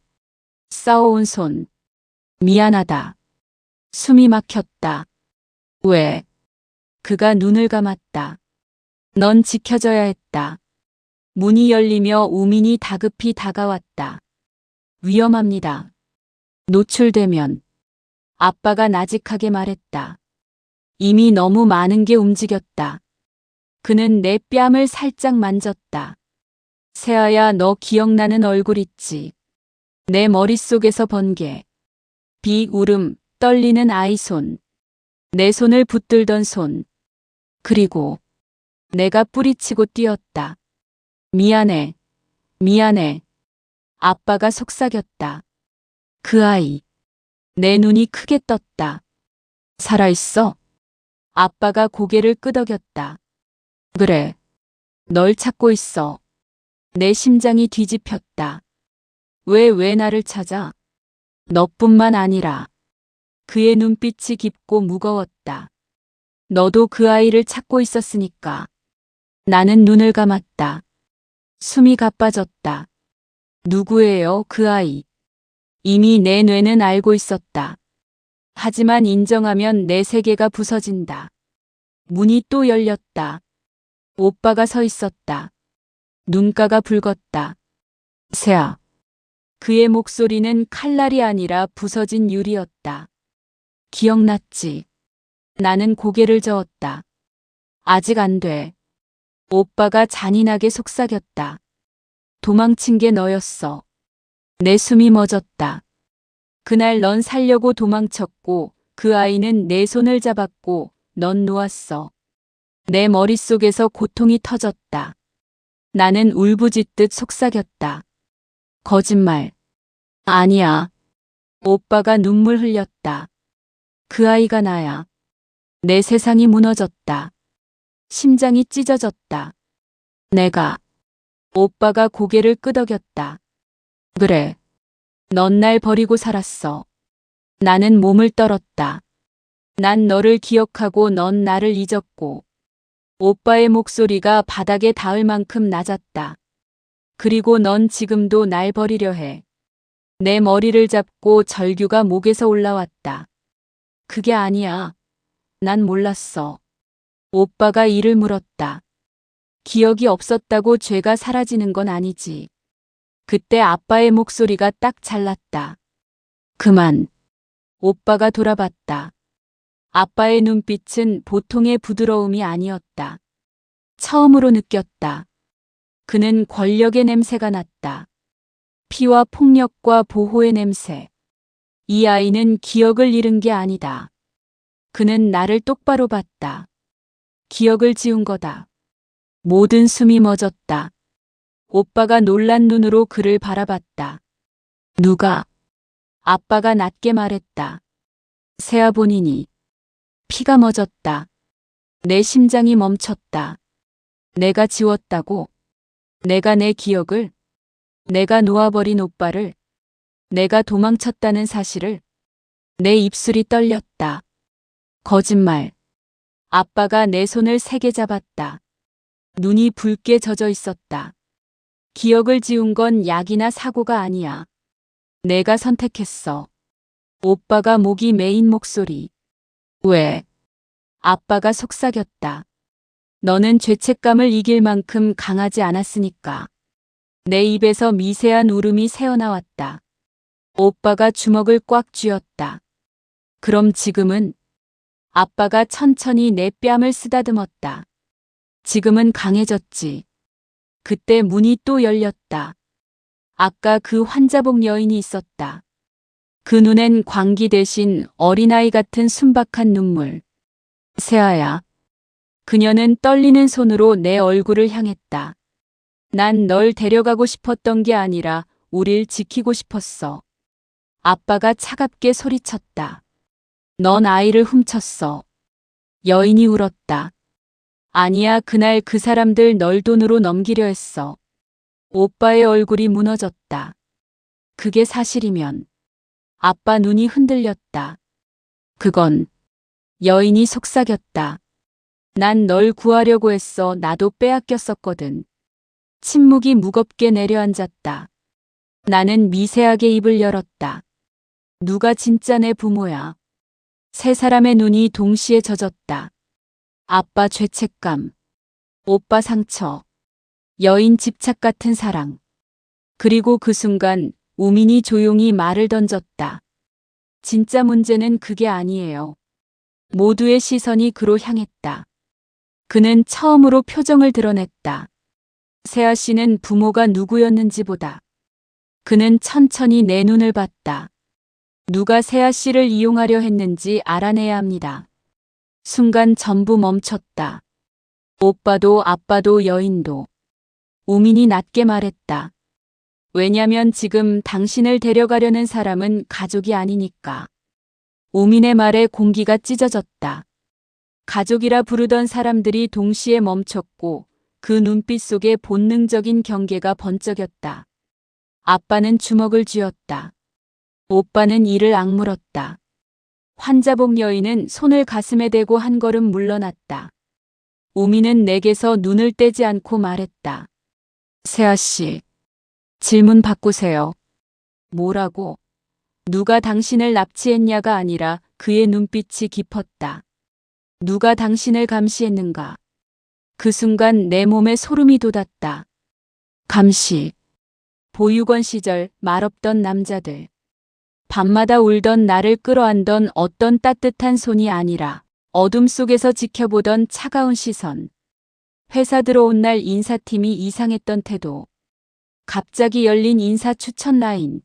싸워온 손. 미안하다. 숨이 막혔다. 왜? 그가 눈을 감았다. 넌 지켜져야 했다. 문이 열리며 우민이 다급히 다가왔다. 위험합니다. 노출되면. 아빠가 나직하게 말했다. 이미 너무 많은 게 움직였다. 그는 내 뺨을 살짝 만졌다. 세아야, 너 기억나는 얼굴 있지? 내 머릿속에서 번개. 비, 울음, 떨리는 아이 손. 내 손을 붙들던 손. 그리고 내가 뿌리치고 뛰었다. 미안해. 미안해. 아빠가 속삭였다. 그 아이. 내 눈이 크게 떴다. 살아있어? 아빠가 고개를 끄덕였다. 그래. 널 찾고 있어. 내 심장이 뒤집혔다. 왜 나를 찾아? 너뿐만 아니라. 그의 눈빛이 깊고 무거웠다. 너도 그 아이를 찾고 있었으니까. 나는 눈을 감았다. 숨이 가빠졌다. 누구예요, 그 아이? 이미 내 뇌는 알고 있었다. 하지만 인정하면 내 세계가 부서진다. 문이 또 열렸다. 오빠가 서 있었다. 눈가가 붉었다. 세아. 그의 목소리는 칼날이 아니라 부서진 유리였다. 기억났지? 나는 고개를 저었다. 아직 안 돼. 오빠가 잔인하게 속삭였다. 도망친 게 너였어. 내 숨이 멎었다. 그날 넌 살려고 도망쳤고 그 아이는 내 손을 잡았고 넌 놓았어. 내 머릿속에서 고통이 터졌다. 나는 울부짖듯 속삭였다. 거짓말. 아니야. 오빠가 눈물 흘렸다. 그 아이가 나야. 내 세상이 무너졌다. 심장이 찢어졌다. 내가. 오빠가 고개를 끄덕였다. 그래. 넌 날 버리고 살았어. 나는 몸을 떨었다. 난 너를 기억하고 넌 나를 잊었고. 오빠의 목소리가 바닥에 닿을 만큼 낮았다. 그리고 넌 지금도 날 버리려 해. 내 머리를 잡고 절규가 목에서 올라왔다. 그게 아니야. 난 몰랐어. 오빠가 이를 물었다. 기억이 없었다고 죄가 사라지는 건 아니지. 그때 아빠의 목소리가 딱 잘랐다. 그만. 오빠가 돌아봤다. 아빠의 눈빛은 보통의 부드러움이 아니었다. 처음으로 느꼈다. 그는 권력의 냄새가 났다. 피와 폭력과 보호의 냄새. 이 아이는 기억을 잃은 게 아니다. 그는 나를 똑바로 봤다. 기억을 지운 거다. 모든 숨이 멎었다. 오빠가 놀란 눈으로 그를 바라봤다. 누가? 아빠가 낮게 말했다. 세아 본인이. 피가 멎었다. 내 심장이 멈췄다. 내가 지웠다고? 내가 내 기억을? 내가 놓아버린 오빠를? 내가 도망쳤다는 사실을? 내 입술이 떨렸다. 거짓말. 아빠가 내 손을 세게 잡았다. 눈이 붉게 젖어 있었다. 기억을 지운 건 약이나 사고가 아니야. 내가 선택했어. 오빠가 목이 메인 목소리. 왜? 아빠가 속삭였다. 너는 죄책감을 이길 만큼 강하지 않았으니까. 내 입에서 미세한 울음이 새어나왔다. 오빠가 주먹을 꽉 쥐었다. 그럼 지금은? 아빠가 천천히 내 뺨을 쓰다듬었다. 지금은 강해졌지. 그때 문이 또 열렸다. 아까 그 환자복 여인이 있었다. 그 눈엔 광기 대신 어린아이 같은 순박한 눈물. 세아야. 그녀는 떨리는 손으로 내 얼굴을 향했다. 난 널 데려가고 싶었던 게 아니라 우릴 지키고 싶었어. 아빠가 차갑게 소리쳤다. 넌 아이를 훔쳤어. 여인이 울었다. 아니야, 그날 그 사람들 널 돈으로 넘기려 했어. 오빠의 얼굴이 무너졌다. 그게 사실이면. 아빠 눈이 흔들렸다. 그건. 여인이 속삭였다. 난 널 구하려고 했어. 나도 빼앗겼었거든. 침묵이 무겁게 내려앉았다. 나는 미세하게 입을 열었다. 누가 진짜 내 부모야? 세 사람의 눈이 동시에 젖었다. 아빠 죄책감, 오빠 상처, 여인 집착 같은 사랑. 그리고 그 순간 우민이 조용히 말을 던졌다. 진짜 문제는 그게 아니에요. 모두의 시선이 그로 향했다. 그는 처음으로 표정을 드러냈다. 세아 씨는 부모가 누구였는지보다. 그는 천천히 내 눈을 봤다. 누가 세아 씨를 이용하려 했는지 알아내야 합니다. 순간 전부 멈췄다. 오빠도 아빠도 여인도. 우민이 낮게 말했다. 왜냐면 지금 당신을 데려가려는 사람은 가족이 아니니까. 우민의 말에 공기가 찢어졌다. 가족이라 부르던 사람들이 동시에 멈췄고 그 눈빛 속에 본능적인 경계가 번쩍였다. 아빠는 주먹을 쥐었다. 오빠는 이를 악물었다. 환자복 여인은 손을 가슴에 대고 한 걸음 물러났다. 우미는 내게서 눈을 떼지 않고 말했다. 세아 씨, 질문 바꾸세요. 뭐라고? 누가 당신을 납치했냐가 아니라 그의 눈빛이 깊었다. 누가 당신을 감시했는가? 그 순간 내 몸에 소름이 돋았다. 감시. 보육원 시절 말없던 남자들. 밤마다 울던 나를 끌어안던 어떤 따뜻한 손이 아니라 어둠 속에서 지켜보던 차가운 시선. 회사 들어온 날 인사팀이 이상했던 태도. 갑자기 열린 인사 추천 라인.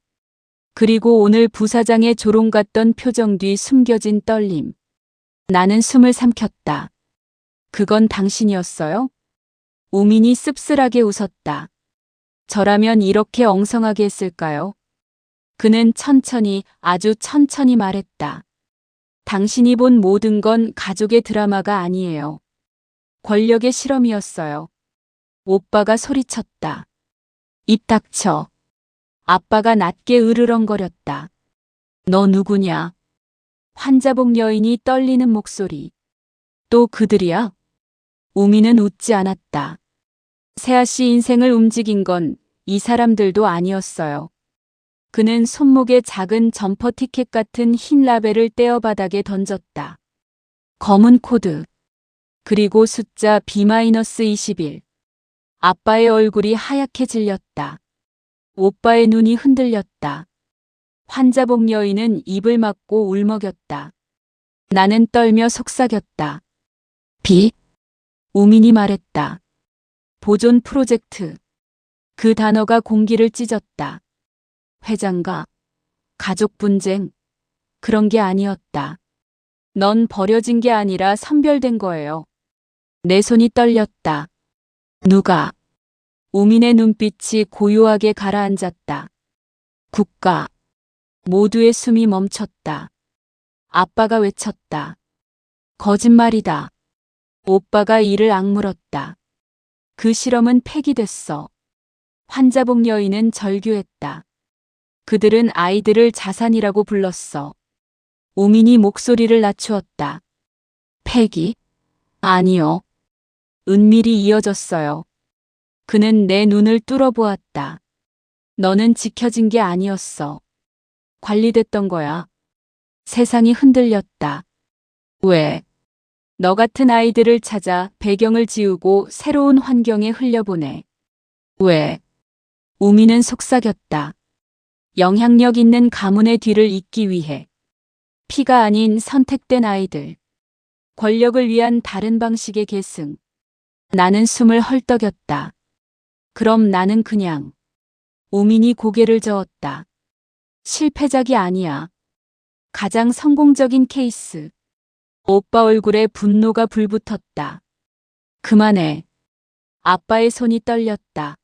그리고 오늘 부사장의 조롱 같던 표정 뒤 숨겨진 떨림. 나는 숨을 삼켰다. 그건 당신이었어요? 우민이 씁쓸하게 웃었다. 저라면 이렇게 엉성하게 했을까요? 그는 천천히, 아주 천천히 말했다. 당신이 본 모든 건 가족의 드라마가 아니에요. 권력의 실험이었어요. 오빠가 소리쳤다. 입 닥쳐. 아빠가 낮게 으르렁거렸다. 너 누구냐? 환자복 여인이 떨리는 목소리. 또 그들이야? 우미는 웃지 않았다. 세아 씨 인생을 움직인 건 이 사람들도 아니었어요. 그는 손목에 작은 점퍼 티켓 같은 흰 라벨을 떼어 바닥에 던졌다. 검은 코드. 그리고 숫자 B-21. 아빠의 얼굴이 하얗게 질렸다. 오빠의 눈이 흔들렸다. 환자복 여인은 입을 막고 울먹였다. 나는 떨며 속삭였다. B? 우민이 말했다. 보존 프로젝트. 그 단어가 공기를 찢었다. 회장가, 가족 분쟁, 그런 게 아니었다. 넌 버려진 게 아니라 선별된 거예요. 내 손이 떨렸다. 누가? 우민의 눈빛이 고요하게 가라앉았다. 국가. 모두의 숨이 멈췄다. 아빠가 외쳤다. 거짓말이다. 오빠가 이를 악물었다. 그 실험은 폐기됐어. 환자복 여인은 절규했다. 그들은 아이들을 자산이라고 불렀어. 우민이 목소리를 낮추었다. 폐기? 아니요. 은밀히 이어졌어요. 그는 내 눈을 뚫어보았다. 너는 지켜진 게 아니었어. 관리됐던 거야. 세상이 흔들렸다. 왜? 너 같은 아이들을 찾아 배경을 지우고 새로운 환경에 흘려보내. 왜? 우미는 속삭였다. 영향력 있는 가문의 뒤를 잇기 위해. 피가 아닌 선택된 아이들. 권력을 위한 다른 방식의 계승. 나는 숨을 헐떡였다. 그럼 나는 그냥. 우민이 고개를 저었다. 실패작이 아니야. 가장 성공적인 케이스. 오빠 얼굴에 분노가 불붙었다. 그만해. 아빠의 손이 떨렸다.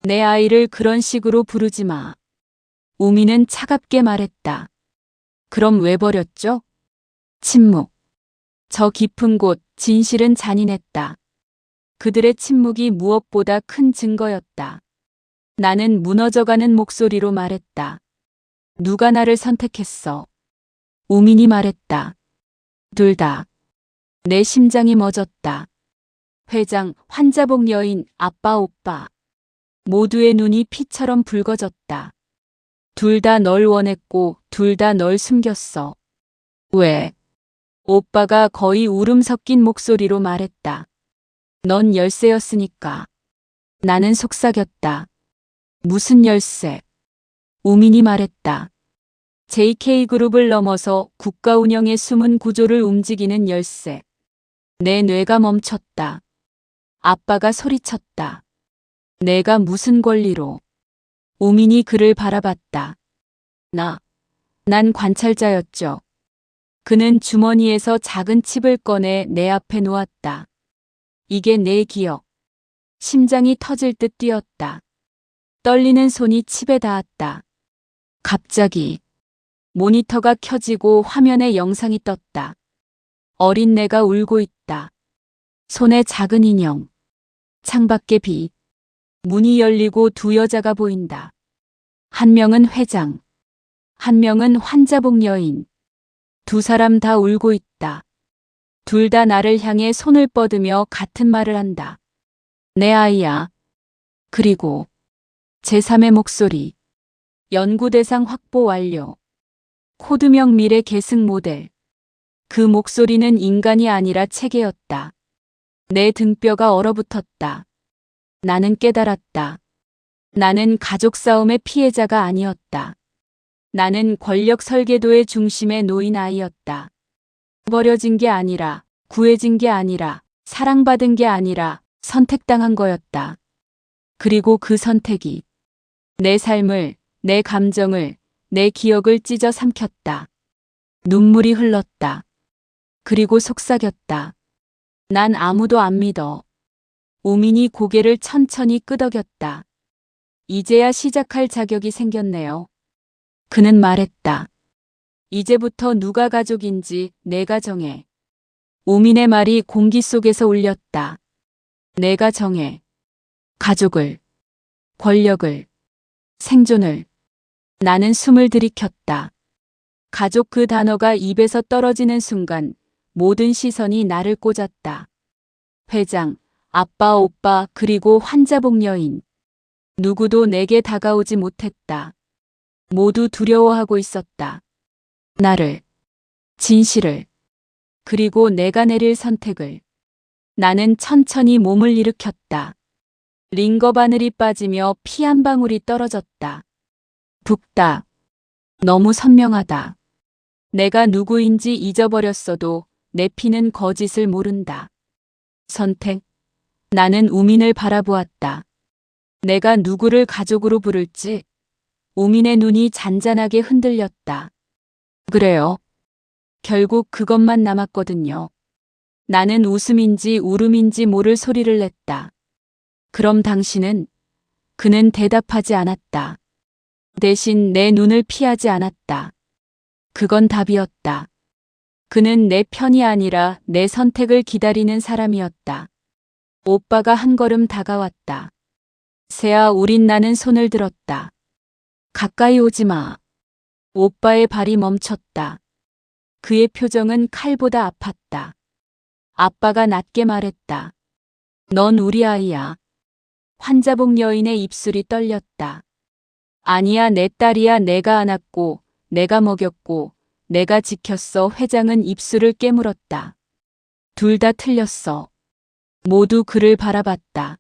내 아이를 그런 식으로 부르지 마. 우미는 차갑게 말했다. 그럼 왜 버렸죠? 침묵. 저 깊은 곳, 진실은 잔인했다. 그들의 침묵이 무엇보다 큰 증거였다. 나는 무너져가는 목소리로 말했다. 누가 나를 선택했어? 우민이 말했다. 둘 다. 내 심장이 멎었다. 회장, 환자복 여인, 아빠, 오빠. 모두의 눈이 피처럼 붉어졌다. 둘 다 널 원했고 둘 다 널 숨겼어. 왜? 오빠가 거의 울음 섞인 목소리로 말했다. 넌 열쇠였으니까. 나는 속삭였다. 무슨 열쇠? 우민이 말했다. JK그룹을 넘어서 국가 운영의 숨은 구조를 움직이는 열쇠. 내 뇌가 멈췄다. 아빠가 소리쳤다. 내가 무슨 권리로? 우민이 그를 바라봤다. 난 관찰자였죠. 그는 주머니에서 작은 칩을 꺼내 내 앞에 놓았다. 이게 내 기억. 심장이 터질 듯 뛰었다. 떨리는 손이 칩에 닿았다. 갑자기 모니터가 켜지고 화면에 영상이 떴다. 어린 내가 울고 있다. 손에 작은 인형. 창밖에 빛. 문이 열리고 두 여자가 보인다. 한 명은 회장. 한 명은 환자복 여인. 두 사람 다 울고 있다. 둘 다 나를 향해 손을 뻗으며 같은 말을 한다. 내 아이야. 그리고 제3의 목소리. 연구 대상 확보 완료. 코드명 미래 계승 모델. 그 목소리는 인간이 아니라 체계였다. 내 등뼈가 얼어붙었다. 나는 깨달았다. 나는 가족 싸움의 피해자가 아니었다. 나는 권력 설계도의 중심에 놓인 아이였다. 버려진 게 아니라, 구해진 게 아니라, 사랑받은 게 아니라 선택당한 거였다. 그리고 그 선택이 내 삶을, 내 감정을, 내 기억을 찢어 삼켰다. 눈물이 흘렀다. 그리고 속삭였다. 난 아무도 안 믿어. 우민이 고개를 천천히 끄덕였다. 이제야 시작할 자격이 생겼네요. 그는 말했다. 이제부터 누가 가족인지 내가 정해. 우민의 말이 공기 속에서 울렸다. 내가 정해. 가족을, 권력을, 생존을. 나는 숨을 들이켰다. 가족 그 단어가 입에서 떨어지는 순간 모든 시선이 나를 꽂았다. 회장, 아빠, 오빠, 그리고 환자복 여인. 누구도 내게 다가오지 못했다. 모두 두려워하고 있었다. 나를, 진실을, 그리고 내가 내릴 선택을. 나는 천천히 몸을 일으켰다. 링거 바늘이 빠지며 피 한 방울이 떨어졌다. 붓다. 너무 선명하다. 내가 누구인지 잊어버렸어도 내 피는 거짓을 모른다. 선택. 나는 우민을 바라보았다. 내가 누구를 가족으로 부를지. 우민의 눈이 잔잔하게 흔들렸다. 그래요. 결국 그것만 남았거든요. 나는 웃음인지 울음인지 모를 소리를 냈다. 그럼 당신은? 그는 대답하지 않았다. 대신 내 눈을 피하지 않았다. 그건 답이었다. 그는 내 편이 아니라 내 선택을 기다리는 사람이었다. 오빠가 한 걸음 다가왔다. 새아, 우린. 나는 손을 들었다. 가까이 오지 마. 오빠의 발이 멈췄다. 그의 표정은 칼보다 아팠다. 아빠가 낮게 말했다. 넌 우리 아이야. 환자복 여인의 입술이 떨렸다. 아니야, 내 딸이야. 내가 안았고, 내가 먹였고, 내가 지켰어. 회장은 입술을 깨물었다. 둘 다 틀렸어. 모두 그를 바라봤다.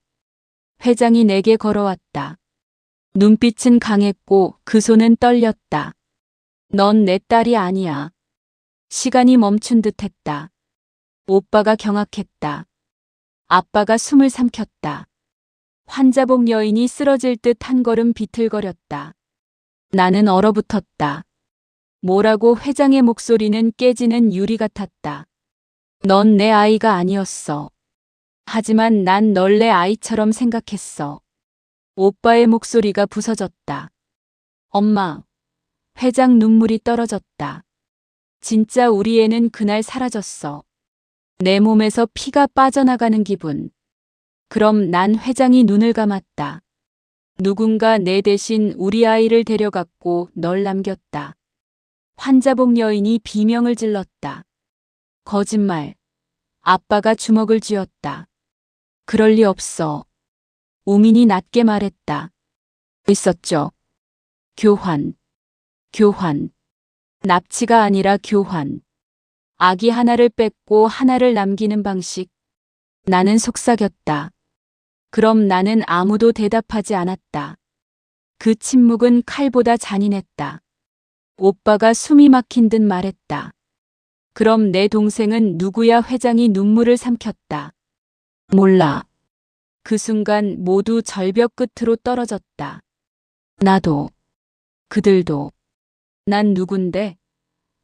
회장이 내게 걸어왔다. 눈빛은 강했고 그 손은 떨렸다. 넌 내 딸이 아니야. 시간이 멈춘 듯 했다. 오빠가 경악했다. 아빠가 숨을 삼켰다. 환자복 여인이 쓰러질 듯 한 걸음 비틀거렸다. 나는 얼어붙었다. 뭐라고? 회장의 목소리는 깨지는 유리 같았다. 넌 내 아이가 아니었어. 하지만 난 널 내 아이처럼 생각했어. 오빠의 목소리가 부서졌다. 엄마. 회장 눈물이 떨어졌다. 진짜 우리 애는 그날 사라졌어. 내 몸에서 피가 빠져나가는 기분. 그럼 난 회장이 눈을 감았다. 누군가 내 대신 우리 아이를 데려갔고 널 남겼다. 환자복 여인이 비명을 질렀다. 거짓말. 아빠가 주먹을 쥐었다. 그럴 리 없어. 우민이 낮게 말했다. 있었죠. 교환. 교환. 납치가 아니라 교환. 아기 하나를 뺏고 하나를 남기는 방식. 나는 속삭였다. 그럼 나는 아무도 대답하지 않았다. 그 침묵은 칼보다 잔인했다. 오빠가 숨이 막힌 듯 말했다. 그럼 내 동생은 누구야? 회장이 눈물을 삼켰다. 몰라. 그 순간 모두 절벽 끝으로 떨어졌다. 나도. 그들도. 난 누군데?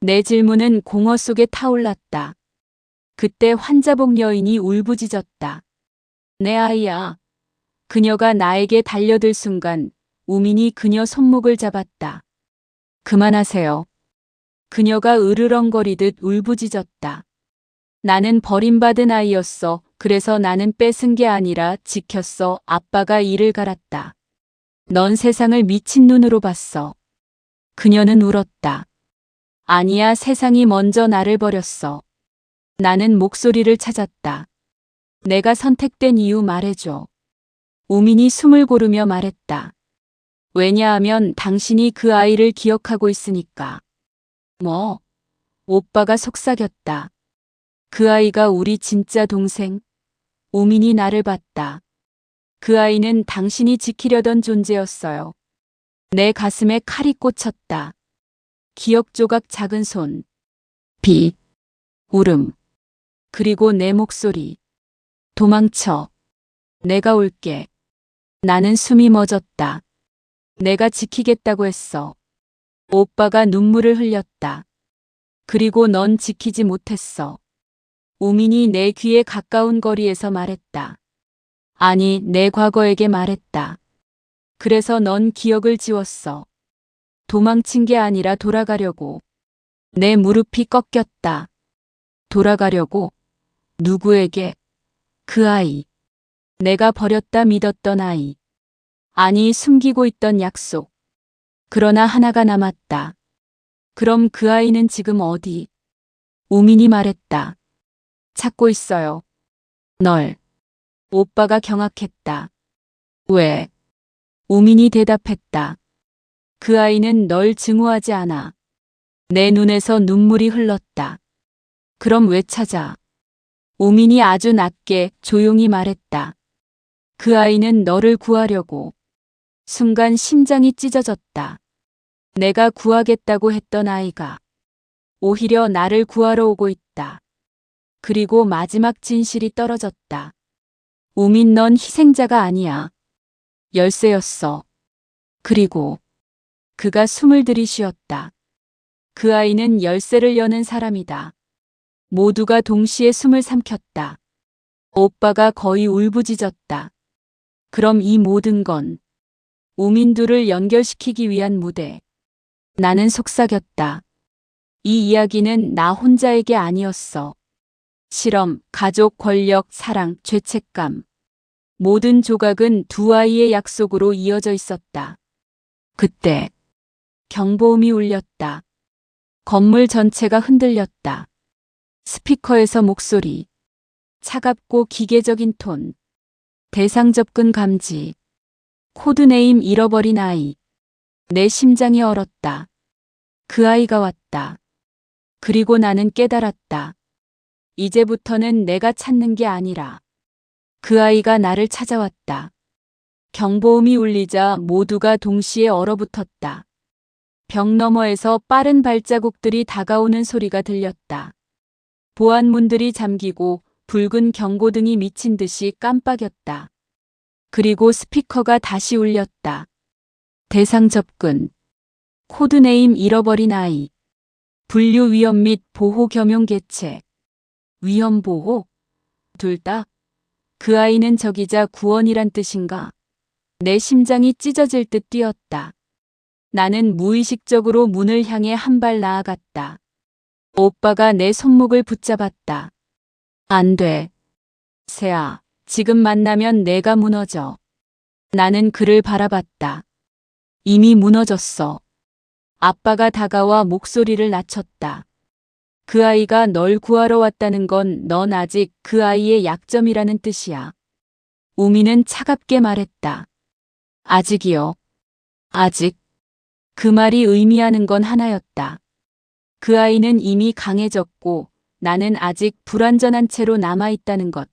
내 질문은 공허 속에 타올랐다. 그때 환자복 여인이 울부짖었다. 내 아이야. 그녀가 나에게 달려들 순간 우민이 그녀 손목을 잡았다. 그만하세요. 그녀가 으르렁거리듯 울부짖었다. 나는 버림받은 아이였어. 그래서 나는 뺏은 게 아니라 지켰어. 아빠가 이를 갈았다. 넌 세상을 미친 눈으로 봤어. 그녀는 울었다. 아니야, 세상이 먼저 나를 버렸어. 나는 목소리를 찾았다. 내가 선택된 이유 말해줘. 우민이 숨을 고르며 말했다. 왜냐하면 당신이 그 아이를 기억하고 있으니까. 뭐? 오빠가 속삭였다. 그 아이가 우리 진짜 동생. 우민이 나를 봤다. 그 아이는 당신이 지키려던 존재였어요. 내 가슴에 칼이 꽂혔다. 기억 조각 작은 손. 비. 울음. 그리고 내 목소리. 도망쳐. 내가 올게. 나는 숨이 멎었다. 내가 지키겠다고 했어. 오빠가 눈물을 흘렸다. 그리고 넌 지키지 못했어. 우민이 내 귀에 가까운 거리에서 말했다. 아니, 내 과거에게 말했다. 그래서 넌 기억을 지웠어. 도망친 게 아니라 돌아가려고. 내 무릎이 꺾였다. 돌아가려고? 누구에게? 그 아이. 내가 버렸다 믿었던 아이. 아니, 숨기고 있던 약속. 그러나 하나가 남았다. 그럼 그 아이는 지금 어디? 우민이 말했다. 찾고 있어요. 널. 오빠가 경악했다. 왜? 우민이 대답했다. 그 아이는 널 증오하지 않아. 내 눈에서 눈물이 흘렀다. 그럼 왜 찾아? 우민이 아주 낮게 조용히 말했다. 그 아이는 너를 구하려고. 순간 심장이 찢어졌다. 내가 구하겠다고 했던 아이가 오히려 나를 구하러 오고 있다. 그리고 마지막 진실이 떨어졌다. 우민, 넌 희생자가 아니야. 열쇠였어. 그리고 그가 숨을 들이쉬었다. 그 아이는 열쇠를 여는 사람이다. 모두가 동시에 숨을 삼켰다. 오빠가 거의 울부짖었다. 그럼 이 모든 건 우민두를 연결시키기 위한 무대. 나는 속삭였다. 이 이야기는 나 혼자에게 아니었어. 실험, 가족, 권력, 사랑, 죄책감. 모든 조각은 두 아이의 약속으로 이어져 있었다. 그때 경보음이 울렸다. 건물 전체가 흔들렸다. 스피커에서 목소리. 차갑고 기계적인 톤. 대상 접근 감지. 코드네임 잃어버린 아이. 내 심장이 얼었다. 그 아이가 왔다. 그리고 나는 깨달았다. 이제부터는 내가 찾는 게 아니라 그 아이가 나를 찾아왔다. 경보음이 울리자 모두가 동시에 얼어붙었다. 벽 너머에서 빠른 발자국들이 다가오는 소리가 들렸다. 보안문들이 잠기고 붉은 경고등이 미친 듯이 깜빡였다. 그리고 스피커가 다시 울렸다. 대상 접근. 코드네임 잃어버린 아이. 분류 위험 및 보호 겸용 개체. 위험 보호? 둘 다? 그 아이는 적이자 구원이란 뜻인가? 내 심장이 찢어질 듯 뛰었다. 나는 무의식적으로 문을 향해 한 발 나아갔다. 오빠가 내 손목을 붙잡았다. 안 돼. 세아, 지금 만나면 내가 무너져. 나는 그를 바라봤다. 이미 무너졌어. 아빠가 다가와 목소리를 낮췄다. 그 아이가 널 구하러 왔다는 건 넌 아직 그 아이의 약점이라는 뜻이야. 우미는 차갑게 말했다. 아직이요. 아직. 그 말이 의미하는 건 하나였다. 그 아이는 이미 강해졌고 나는 아직 불완전한 채로 남아있다는 것.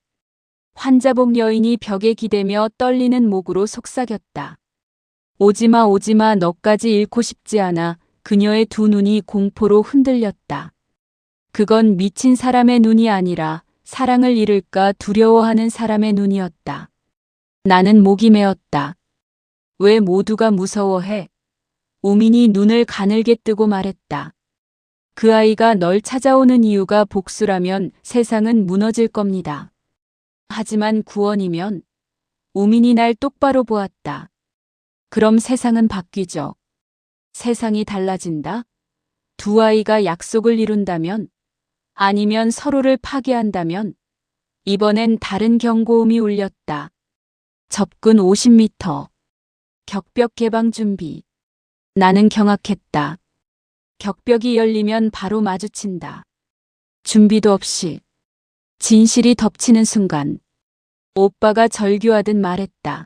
환자복 여인이 벽에 기대며 떨리는 목으로 속삭였다. 오지마, 오지마, 너까지 잃고 싶지 않아. 그녀의 두 눈이 공포로 흔들렸다. 그건 미친 사람의 눈이 아니라 사랑을 잃을까 두려워하는 사람의 눈이었다. 나는 목이 메었다. 왜 모두가 무서워해? 우민이 눈을 가늘게 뜨고 말했다. 그 아이가 널 찾아오는 이유가 복수라면 세상은 무너질 겁니다. 하지만 구원이면 우민이 날 똑바로 보았다. 그럼 세상은 바뀌죠. 세상이 달라진다? 두 아이가 약속을 이룬다면? 아니면 서로를 파괴한다면? 이번엔 다른 경고음이 울렸다. 접근 50m. 격벽 개방 준비. 나는 경악했다. 격벽이 열리면 바로 마주친다. 준비도 없이 진실이 덮치는 순간 오빠가 절규하듯 말했다.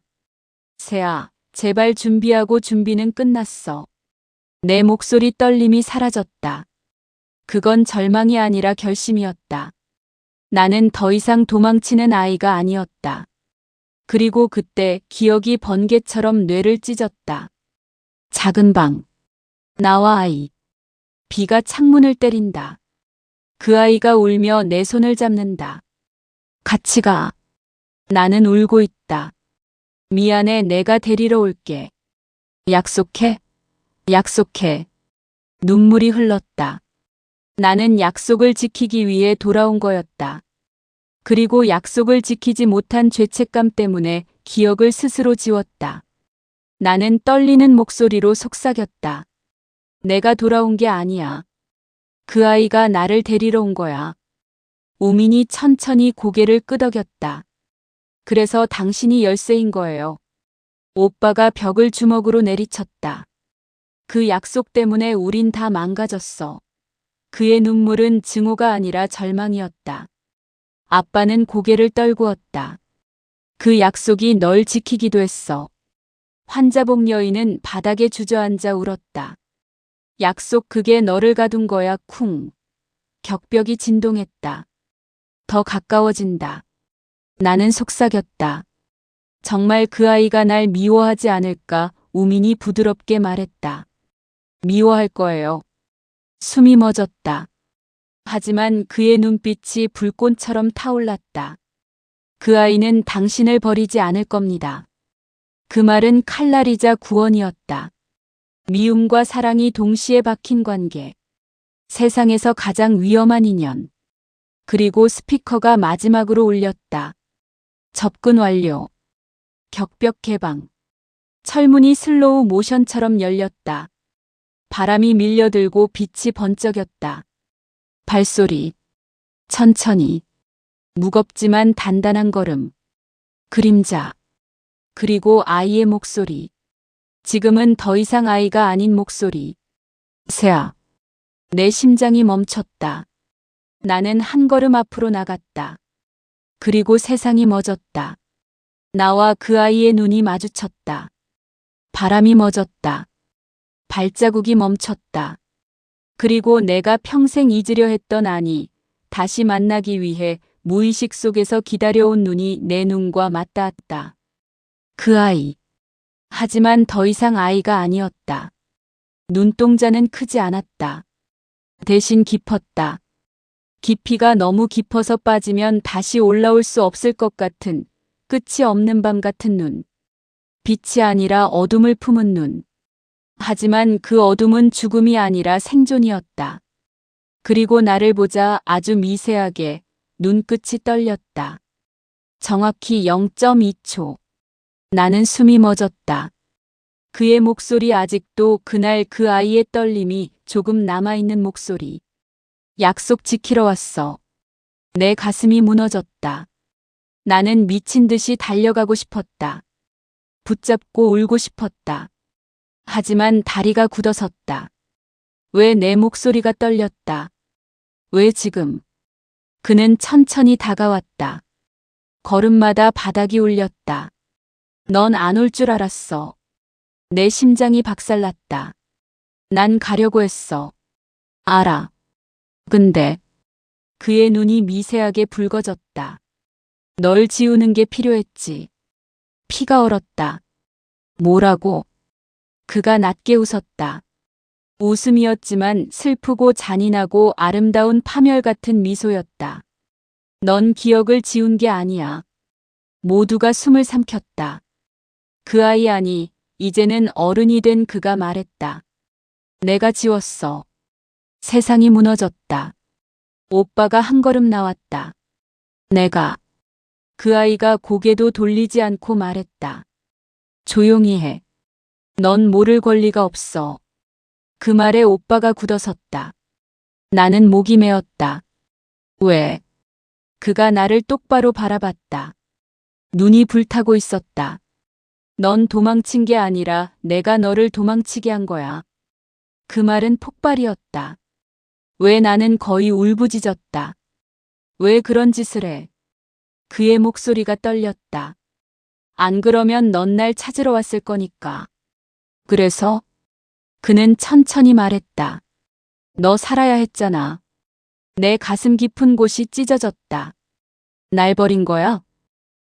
세아, 제발 준비하고. 준비는 끝났어. 내 목소리 떨림이 사라졌다. 그건 절망이 아니라 결심이었다. 나는 더 이상 도망치는 아이가 아니었다. 그리고 그때 기억이 번개처럼 뇌를 찢었다. 작은 방. 나와 아이. 비가 창문을 때린다. 그 아이가 울며 내 손을 잡는다. 같이 가. 나는 울고 있다. 미안해, 내가 데리러 올게. 약속해? 약속해. 눈물이 흘렀다. 나는 약속을 지키기 위해 돌아온 거였다. 그리고 약속을 지키지 못한 죄책감 때문에 기억을 스스로 지웠다. 나는 떨리는 목소리로 속삭였다. 내가 돌아온 게 아니야. 그 아이가 나를 데리러 온 거야. 우민이 천천히 고개를 끄덕였다. 그래서 당신이 열쇠인 거예요. 오빠가 벽을 주먹으로 내리쳤다. 그 약속 때문에 우린 다 망가졌어. 그의 눈물은 증오가 아니라 절망이었다. 아빠는 고개를 떨구었다. 그 약속이 널 지키기도 했어. 환자복 여인은 바닥에 주저앉아 울었다. 약속, 그게 너를 가둔 거야. 쿵. 격벽이 진동했다. 더 가까워진다. 나는 속삭였다. 정말 그 아이가 날 미워하지 않을까? 우민이 부드럽게 말했다. 미워할 거예요. 숨이 멎었다. 하지만 그의 눈빛이 불꽃처럼 타올랐다. 그 아이는 당신을 버리지 않을 겁니다. 그 말은 칼날이자 구원이었다. 미움과 사랑이 동시에 박힌 관계. 세상에서 가장 위험한 인연. 그리고 스피커가 마지막으로 울렸다. 접근 완료. 격벽 개방. 철문이 슬로우 모션처럼 열렸다. 바람이 밀려들고 빛이 번쩍였다. 발소리. 천천히. 무겁지만 단단한 걸음. 그림자. 그리고 아이의 목소리. 지금은 더 이상 아이가 아닌 목소리. 세아. 내 심장이 멈췄다. 나는 한 걸음 앞으로 나갔다. 그리고 세상이 멎었다. 나와 그 아이의 눈이 마주쳤다. 바람이 멎었다. 발자국이 멈췄다. 그리고 내가 평생 잊으려 했던 아니, 다시 만나기 위해 무의식 속에서 기다려온 눈이 내 눈과 맞닿았다. 그 아이. 하지만 더 이상 아이가 아니었다. 눈동자는 크지 않았다. 대신 깊었다. 깊이가 너무 깊어서 빠지면 다시 올라올 수 없을 것 같은, 끝이 없는 밤 같은 눈. 빛이 아니라 어둠을 품은 눈. 하지만 그 어둠은 죽음이 아니라 생존이었다. 그리고 나를 보자 아주 미세하게 눈끝이 떨렸다. 정확히 0.2초. 나는 숨이 멎었다. 그의 목소리, 아직도 그날 그 아이의 떨림이 조금 남아있는 목소리. 약속 지키러 왔어. 내 가슴이 무너졌다. 나는 미친 듯이 달려가고 싶었다. 붙잡고 울고 싶었다. 하지만 다리가 굳어섰다. 왜 내 목소리가 떨렸다. 왜 지금? 그는 천천히 다가왔다. 걸음마다 바닥이 울렸다. 넌 안 올 줄 알았어. 내 심장이 박살났다. 난 가려고 했어. 알아. 근데 그의 눈이 미세하게 붉어졌다. 널 지우는 게 필요했지. 피가 얼었다. 뭐라고? 그가 낮게 웃었다. 웃음이었지만 슬프고 잔인하고 아름다운 파멸 같은 미소였다. 넌 기억을 지운 게 아니야. 모두가 숨을 삼켰다. 그 아이, 아니, 이제는 어른이 된 그가 말했다. 내가 지웠어. 세상이 무너졌다. 오빠가 한 걸음 나왔다. 내가 그 아이가 고개도 돌리지 않고 말했다. 조용히 해. 넌 모를 권리가 없어. 그 말에 오빠가 굳어섰다. 나는 목이 메었다. 왜? 그가 나를 똑바로 바라봤다. 눈이 불타고 있었다. 넌 도망친 게 아니라 내가 너를 도망치게 한 거야. 그 말은 폭발이었다. 왜 나는 거의 울부짖었다. 왜 그런 짓을 해? 그의 목소리가 떨렸다. 안 그러면 넌 날 찾으러 왔을 거니까. 그래서? 그는 천천히 말했다. 너 살아야 했잖아. 내 가슴 깊은 곳이 찢어졌다. 날 버린 거야?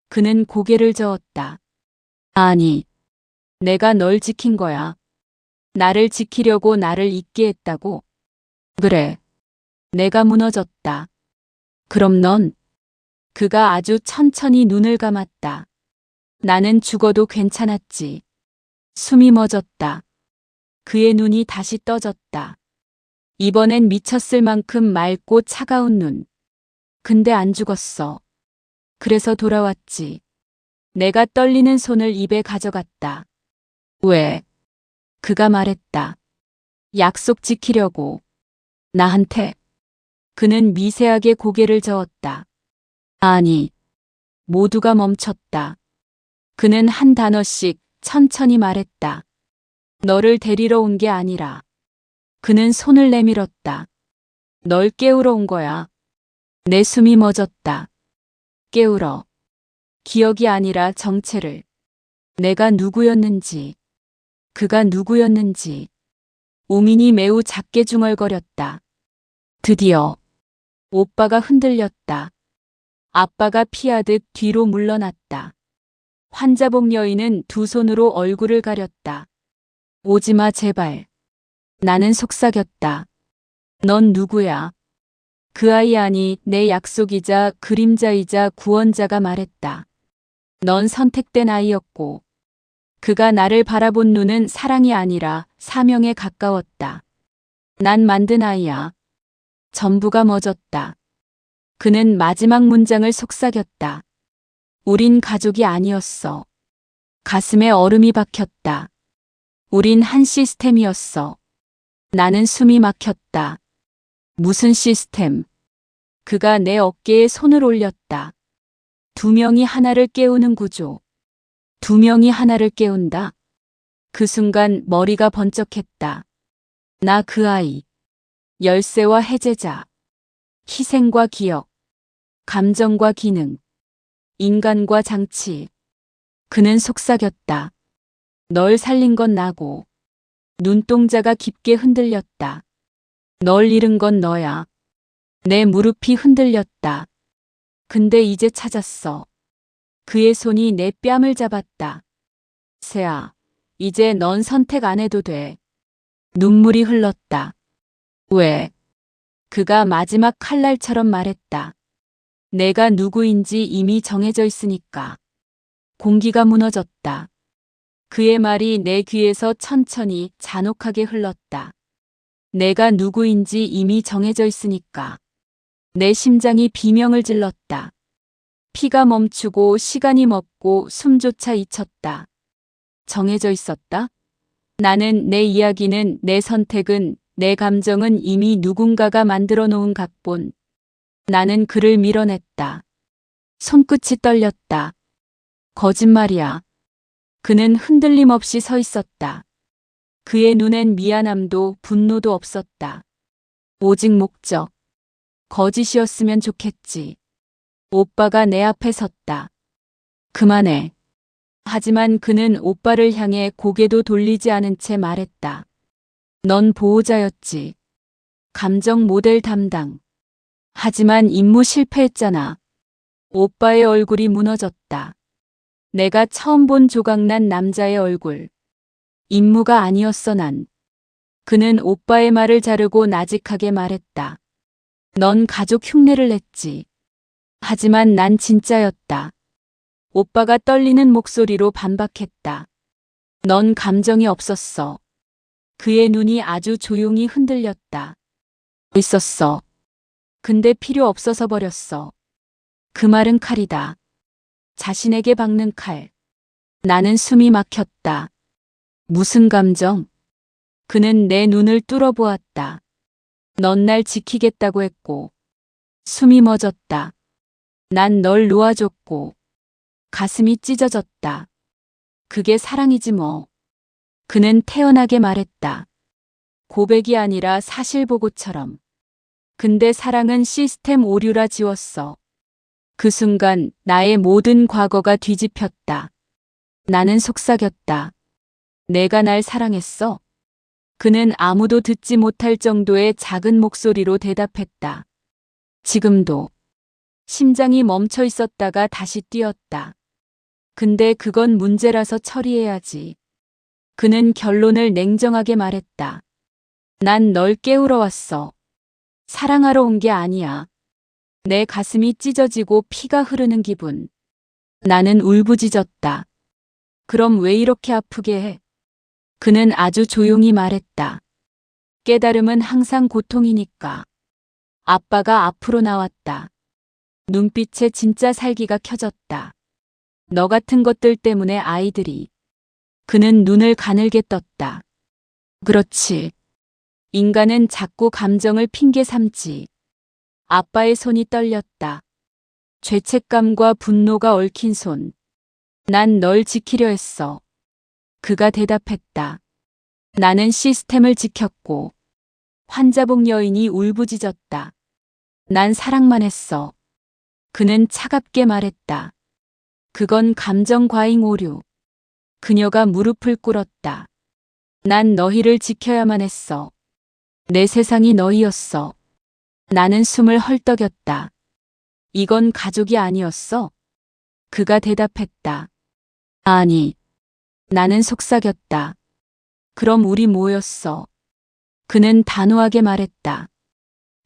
그는 고개를 저었다. 아니, 내가 널 지킨 거야. 나를 지키려고 나를 잊게 했다고. 그래, 내가 무너졌다. 그럼 넌? 그가 아주 천천히 눈을 감았다. 나는 죽어도 괜찮았지. 숨이 멎었다. 그의 눈이 다시 떠졌다. 이번엔 미쳤을 만큼 맑고 차가운 눈. 근데 안 죽었어. 그래서 돌아왔지. 내가 떨리는 손을 입에 가져갔다. 왜? 그가 말했다. 약속 지키려고. 나한테. 그는 미세하게 고개를 저었다. 아니. 모두가 멈췄다. 그는 한 단어씩 천천히 말했다. 너를 데리러 온 게 아니라. 그는 손을 내밀었다. 널 깨우러 온 거야. 내 숨이 멎었다. 깨우러. 기억이 아니라 정체를. 내가 누구였는지. 그가 누구였는지. 우민이 매우 작게 중얼거렸다. 드디어. 오빠가 흔들렸다. 아빠가 피하듯 뒤로 물러났다. 환자복 여인은 두 손으로 얼굴을 가렸다. 오지마 제발. 나는 속삭였다. 넌 누구야? 그 아이 아니 내 약속이자 그림자이자 구원자가 말했다. 넌 선택된 아이였고. 그가 나를 바라본 눈은 사랑이 아니라 사명에 가까웠다. 난 만든 아이야. 전부가 멎었다. 그는 마지막 문장을 속삭였다. 우린 가족이 아니었어. 가슴에 얼음이 박혔다. 우린 한 시스템이었어. 나는 숨이 막혔다. 무슨 시스템? 그가 내 어깨에 손을 올렸다. 두 명이 하나를 깨우는 구조. 두 명이 하나를 깨운다. 그 순간 머리가 번쩍했다. 나 그 아이. 열쇠와 해제자. 희생과 기억. 감정과 기능. 인간과 장치. 그는 속삭였다. 널 살린 건 나고. 눈동자가 깊게 흔들렸다. 널 잃은 건 너야. 내 무릎이 흔들렸다. 근데 이제 찾았어. 그의 손이 내 뺨을 잡았다. 세아, 이제 넌 선택 안 해도 돼. 눈물이 흘렀다. 왜? 그가 마지막 칼날처럼 말했다. 내가 누구인지 이미 정해져 있으니까. 공기가 무너졌다. 그의 말이 내 귀에서 천천히 잔혹하게 흘렀다. 내가 누구인지 이미 정해져 있으니까. 내 심장이 비명을 질렀다. 피가 멈추고 시간이 멎고 숨조차 잊혔다. 정해져 있었다? 나는 내 이야기는 내 선택은 내 감정은 이미 누군가가 만들어 놓은 각본. 나는 그를 밀어냈다. 손끝이 떨렸다. 거짓말이야. 그는 흔들림 없이 서 있었다. 그의 눈엔 미안함도 분노도 없었다. 오직 목적. 거짓이었으면 좋겠지. 오빠가 내 앞에 섰다. 그만해. 하지만 그는 오빠를 향해 고개도 돌리지 않은 채 말했다. 넌 보호자였지. 감정 모델 담당. 하지만 임무 실패했잖아. 오빠의 얼굴이 무너졌다. 내가 처음 본 조각난 남자의 얼굴. 임무가 아니었어 난. 그는 오빠의 말을 자르고 나직하게 말했다. 넌 가족 흉내를 냈지. 하지만 난 진짜였다. 오빠가 떨리는 목소리로 반박했다. 넌 감정이 없었어. 그의 눈이 아주 조용히 흔들렸다. 있었어. 근데 필요 없어서 버렸어. 그 말은 칼이다. 자신에게 박는 칼. 나는 숨이 막혔다. 무슨 감정? 그는 내 눈을 뚫어보았다. 넌 날 지키겠다고 했고. 숨이 멎었다. 난 널 놓아줬고. 가슴이 찢어졌다. 그게 사랑이지 뭐. 그는 태연하게 말했다. 고백이 아니라 사실 보고처럼. 근데 사랑은 시스템 오류라 지웠어. 그 순간 나의 모든 과거가 뒤집혔다. 나는 속삭였다. 내가 날 사랑했어? 그는 아무도 듣지 못할 정도의 작은 목소리로 대답했다. 지금도. 심장이 멈춰 있었다가 다시 뛰었다. 근데 그건 문제라서 처리해야지. 그는 결론을 냉정하게 말했다. 난 널 깨우러 왔어. 사랑하러 온 게 아니야. 내 가슴이 찢어지고 피가 흐르는 기분. 나는 울부짖었다. 그럼 왜 이렇게 아프게 해? 그는 아주 조용히 말했다. 깨달음은 항상 고통이니까. 아빠가 앞으로 나왔다. 눈빛에 진짜 살기가 켜졌다. 너 같은 것들 때문에 아이들이. 그는 눈을 가늘게 떴다. 그렇지. 인간은 자꾸 감정을 핑계 삼지. 아빠의 손이 떨렸다. 죄책감과 분노가 얽힌 손. 난 널 지키려 했어. 그가 대답했다. 나는 시스템을 지켰고. 환자복 여인이 울부짖었다. 난 사랑만 했어. 그는 차갑게 말했다. 그건 감정 과잉 오류. 그녀가 무릎을 꿇었다. 난 너희를 지켜야만 했어. 내 세상이 너희였어. 나는 숨을 헐떡였다. 이건 가족이 아니었어? 그가 대답했다. 아니. 나는 속삭였다. 그럼 우리 뭐였어? 그는 단호하게 말했다.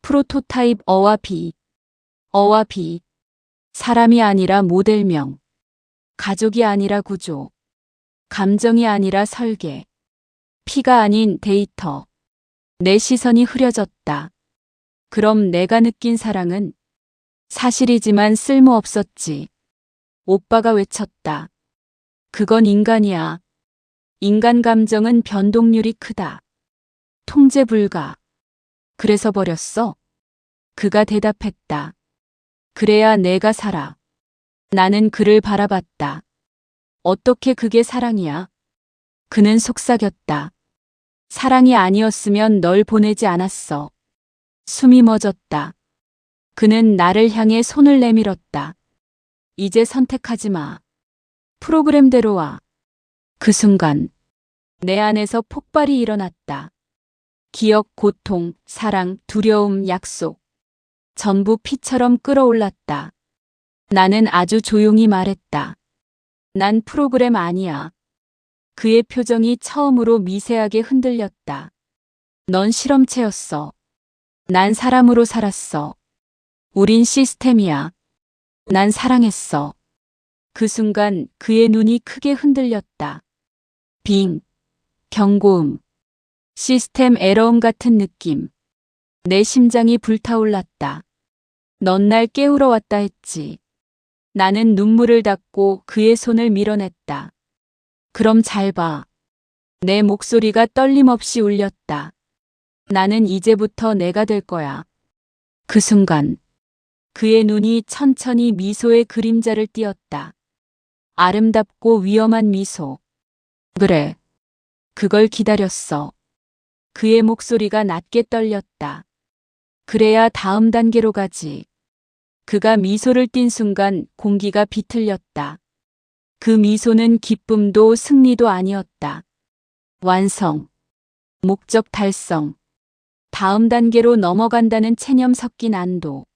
프로토타입 어와 비. 어와 비. 사람이 아니라 모델명. 가족이 아니라 구조. 감정이 아니라 설계. 피가 아닌 데이터. 내 시선이 흐려졌다. 그럼 내가 느낀 사랑은? 사실이지만 쓸모없었지. 오빠가 외쳤다. 그건 인간이야. 인간 감정은 변동률이 크다. 통제 불가. 그래서 버렸어? 그가 대답했다. 그래야 내가 살아. 나는 그를 바라봤다. 어떻게 그게 사랑이야? 그는 속삭였다. 사랑이 아니었으면 널 보내지 않았어. 숨이 멎었다. 그는 나를 향해 손을 내밀었다. 이제 선택하지 마. 프로그램대로 와. 그 순간 내 안에서 폭발이 일어났다. 기억, 고통, 사랑, 두려움, 약속. 전부 피처럼 끌어올랐다. 나는 아주 조용히 말했다. 난 프로그램 아니야. 그의 표정이 처음으로 미세하게 흔들렸다. 넌 실험체였어. 난 사람으로 살았어. 우린 시스템이야. 난 사랑했어. 그 순간 그의 눈이 크게 흔들렸다. 빙. 경고음. 시스템 에러음 같은 느낌. 내 심장이 불타올랐다. 넌 날 깨우러 왔다 했지. 나는 눈물을 닦고 그의 손을 밀어냈다. 그럼 잘 봐. 내 목소리가 떨림없이 울렸다. 나는 이제부터 내가 될 거야. 그 순간 그의 눈이 천천히 미소의 그림자를 띄었다. 아름답고 위험한 미소. 그래. 그걸 기다렸어. 그의 목소리가 낮게 떨렸다. 그래야 다음 단계로 가지. 그가 미소를 띤 순간 공기가 비틀렸다. 그 미소는 기쁨도 승리도 아니었다. 완성. 목적 달성. 다음 단계로 넘어간다는 체념 섞인 안도.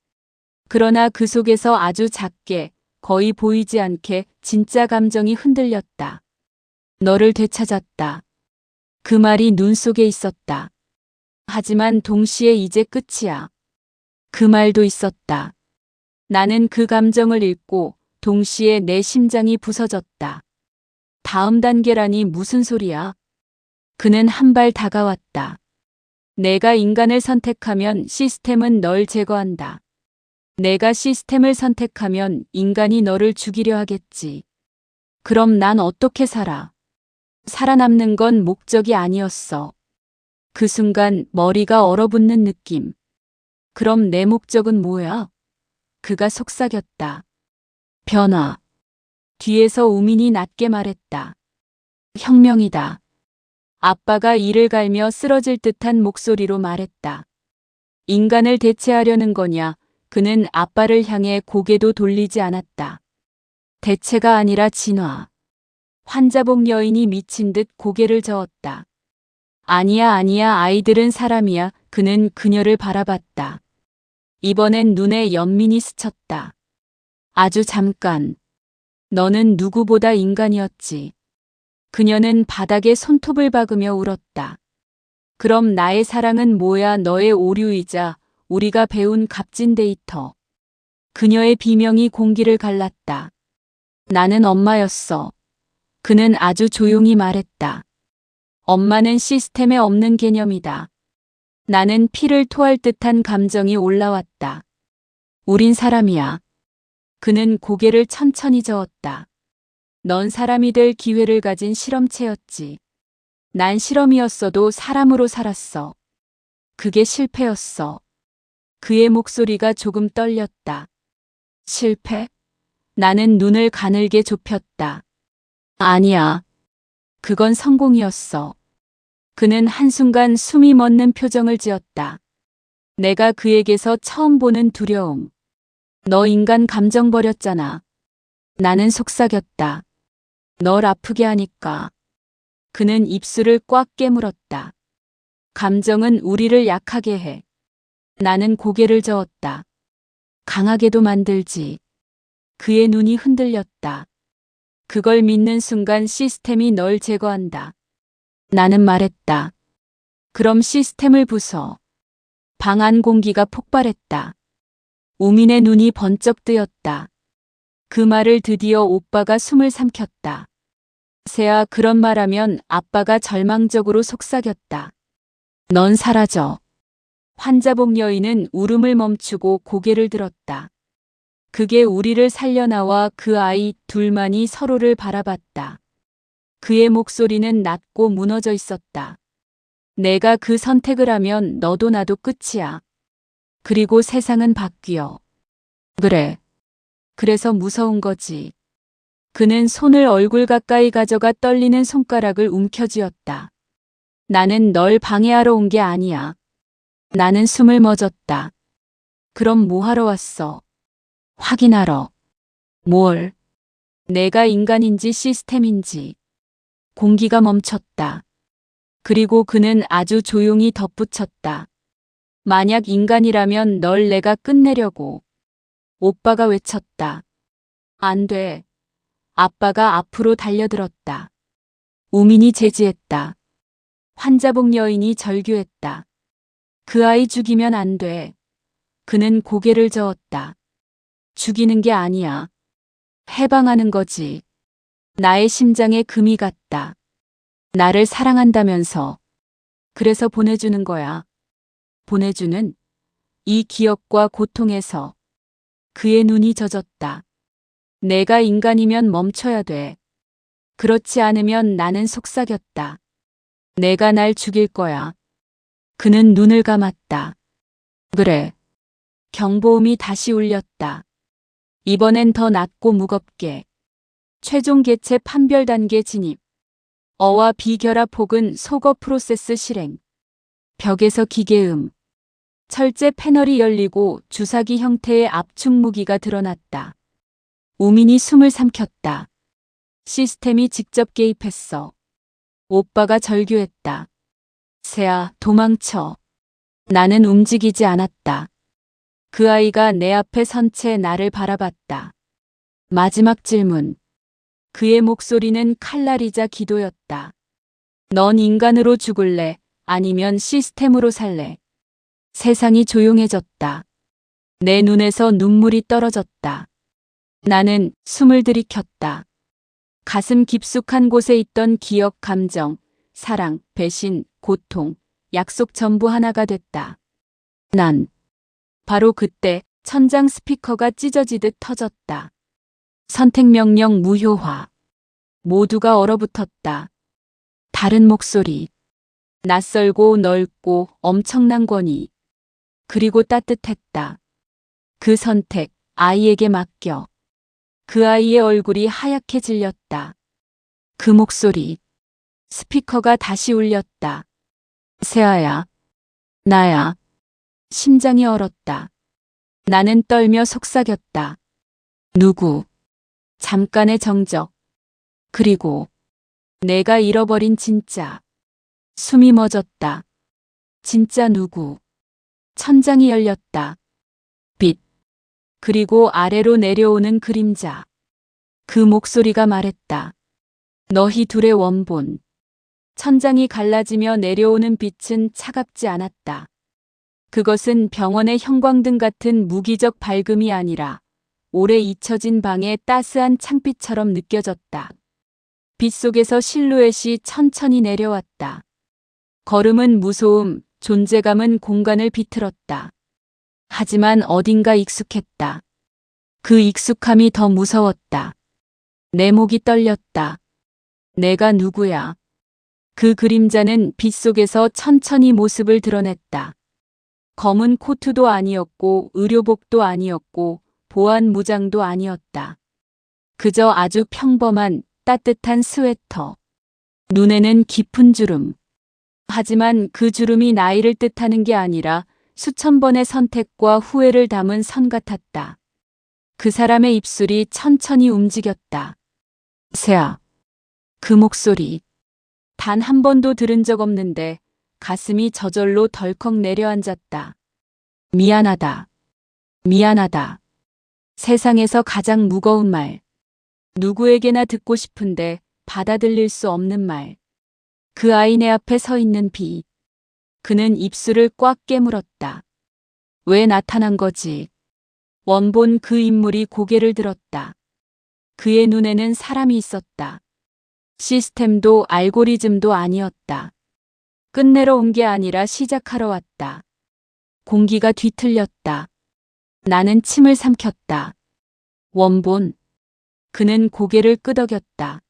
그러나 그 속에서 아주 작게, 거의 보이지 않게 진짜 감정이 흔들렸다. 너를 되찾았다. 그 말이 눈 속에 있었다. 하지만 동시에 이제 끝이야. 그 말도 있었다. 나는 그 감정을 읽고 동시에 내 심장이 부서졌다. 다음 단계라니 무슨 소리야? 그는 한 발 다가왔다. 내가 인간을 선택하면 시스템은 널 제거한다. 내가 시스템을 선택하면 인간이 너를 죽이려 하겠지. 그럼 난 어떻게 살아? 살아남는 건 목적이 아니었어. 그 순간 머리가 얼어붙는 느낌. 그럼 내 목적은 뭐야? 그가 속삭였다. 변화. 뒤에서 우민이 낮게 말했다. 혁명이다. 아빠가 이를 갈며 쓰러질 듯한 목소리로 말했다. 인간을 대체하려는 거냐? 그는 아빠를 향해 고개도 돌리지 않았다. 대체가 아니라 진화. 환자복 여인이 미친 듯 고개를 저었다. 아니야, 아니야, 아이들은 사람이야. 그는 그녀를 바라봤다. 이번엔 눈에 연민이 스쳤다. 아주 잠깐. 너는 누구보다 인간이었지. 그녀는 바닥에 손톱을 박으며 울었다. 그럼 나의 사랑은 뭐야? 너의 오류이자 우리가 배운 값진 데이터. 그녀의 비명이 공기를 갈랐다. 나는 엄마였어. 그는 아주 조용히 말했다. 엄마는 시스템에 없는 개념이다. 나는 피를 토할 듯한 감정이 올라왔다. 우린 사람이야. 그는 고개를 천천히 저었다. 넌 사람이 될 기회를 가진 실험체였지. 난 실험이었어도 사람으로 살았어. 그게 실패였어. 그의 목소리가 조금 떨렸다. 실패? 나는 눈을 가늘게 좁혔다. 아니야. 그건 성공이었어. 그는 한순간 숨이 멎는 표정을 지었다. 내가 그에게서 처음 보는 두려움. 너 인간 감정 버렸잖아. 나는 속삭였다. 널 아프게 하니까. 그는 입술을 꽉 깨물었다. 감정은 우리를 약하게 해. 나는 고개를 저었다. 강하게도 만들지. 그의 눈이 흔들렸다. 그걸 믿는 순간 시스템이 널 제거한다. 나는 말했다. 그럼 시스템을 부숴. 방 안 공기가 폭발했다. 우민의 눈이 번쩍 뜨였다. 그 말을 드디어 오빠가 숨을 삼켰다. 세아, 그런 말하면 아빠가 절망적으로 속삭였다. 넌 사라져. 환자복 여인은 울음을 멈추고 고개를 들었다. 그게 우리를 살려나와 그 아이 둘만이 서로를 바라봤다. 그의 목소리는 낮고 무너져 있었다. 내가 그 선택을 하면 너도 나도 끝이야. 그리고 세상은 바뀌어. 그래. 그래서 무서운 거지. 그는 손을 얼굴 가까이 가져가 떨리는 손가락을 움켜쥐었다. 나는 널 방해하러 온 게 아니야. 나는 숨을 멎었다. 그럼 뭐 하러 왔어? 확인하러. 뭘? 내가 인간인지 시스템인지. 공기가 멈췄다. 그리고 그는 아주 조용히 덧붙였다. 만약 인간이라면 널 내가 끝내려고. 오빠가 외쳤다. 안 돼. 아빠가 앞으로 달려들었다. 우민이 제지했다. 환자복 여인이 절규했다. 그 아이 죽이면 안 돼. 그는 고개를 저었다. 죽이는 게 아니야. 해방하는 거지. 나의 심장에 금이 갔다. 나를 사랑한다면서. 그래서 보내주는 거야. 보내주는 이 기억과 고통에서. 그의 눈이 젖었다. 내가 인간이면 멈춰야 돼. 그렇지 않으면 나는 속삭였다. 내가 날 죽일 거야. 그는 눈을 감았다. 그래. 경보음이 다시 울렸다. 이번엔 더 낮고 무겁게. 최종 개체 판별 단계 진입. 어와 비결합 혹은 소거 프로세스 실행. 벽에서 기계음. 철제 패널이 열리고 주사기 형태의 압축 무기가 드러났다. 우민이 숨을 삼켰다. 시스템이 직접 개입했어. 오빠가 절규했다. 세아, 도망쳐. 나는 움직이지 않았다. 그 아이가 내 앞에 선 채 나를 바라봤다. 마지막 질문. 그의 목소리는 칼날이자 기도였다. 넌 인간으로 죽을래? 아니면 시스템으로 살래? 세상이 조용해졌다. 내 눈에서 눈물이 떨어졌다. 나는 숨을 들이켰다. 가슴 깊숙한 곳에 있던 기억, 감정, 사랑, 배신, 고통, 약속 전부 하나가 됐다. 난 바로 그때 천장 스피커가 찢어지듯 터졌다. 선택명령 무효화. 모두가 얼어붙었다. 다른 목소리. 낯설고 넓고 엄청난 권위. 그리고 따뜻했다. 그 선택, 아이에게 맡겨. 그 아이의 얼굴이 하얗게 질렸다. 그 목소리. 스피커가 다시 울렸다. 세아야. 나야. 심장이 얼었다. 나는 떨며 속삭였다. 누구? 잠깐의 정적. 그리고 내가 잃어버린 진짜. 숨이 멎었다. 진짜 누구? 천장이 열렸다. 빛. 그리고 아래로 내려오는 그림자. 그 목소리가 말했다. 너희 둘의 원본. 천장이 갈라지며 내려오는 빛은 차갑지 않았다. 그것은 병원의 형광등 같은 무기적 밝음이 아니라 오래 잊혀진 방의 따스한 창빛처럼 느껴졌다. 빛 속에서 실루엣이 천천히 내려왔다. 걸음은 무소음, 존재감은 공간을 비틀었다. 하지만 어딘가 익숙했다. 그 익숙함이 더 무서웠다. 내 목이 떨렸다. 내가 누구야? 그 그림자는 빛 속에서 천천히 모습을 드러냈다. 검은 코트도 아니었고 의료복도 아니었고 보안 무장도 아니었다. 그저 아주 평범한 따뜻한 스웨터. 눈에는 깊은 주름. 하지만 그 주름이 나이를 뜻하는 게 아니라 수천 번의 선택과 후회를 담은 선 같았다. 그 사람의 입술이 천천히 움직였다. 세아. 그 목소리. 단 한 번도 들은 적 없는데 가슴이 저절로 덜컥 내려앉았다. 미안하다. 미안하다. 세상에서 가장 무거운 말. 누구에게나 듣고 싶은데 받아들일 수 없는 말. 그 아이 내 앞에 서 있는 비. 그는 입술을 꽉 깨물었다. 왜 나타난 거지? 원본 그 인물이 고개를 들었다. 그의 눈에는 사람이 있었다. 시스템도 알고리즘도 아니었다. 끝내러 온 게 아니라 시작하러 왔다. 공기가 뒤틀렸다. 나는 침을 삼켰다. 원본. 그는 고개를 끄덕였다.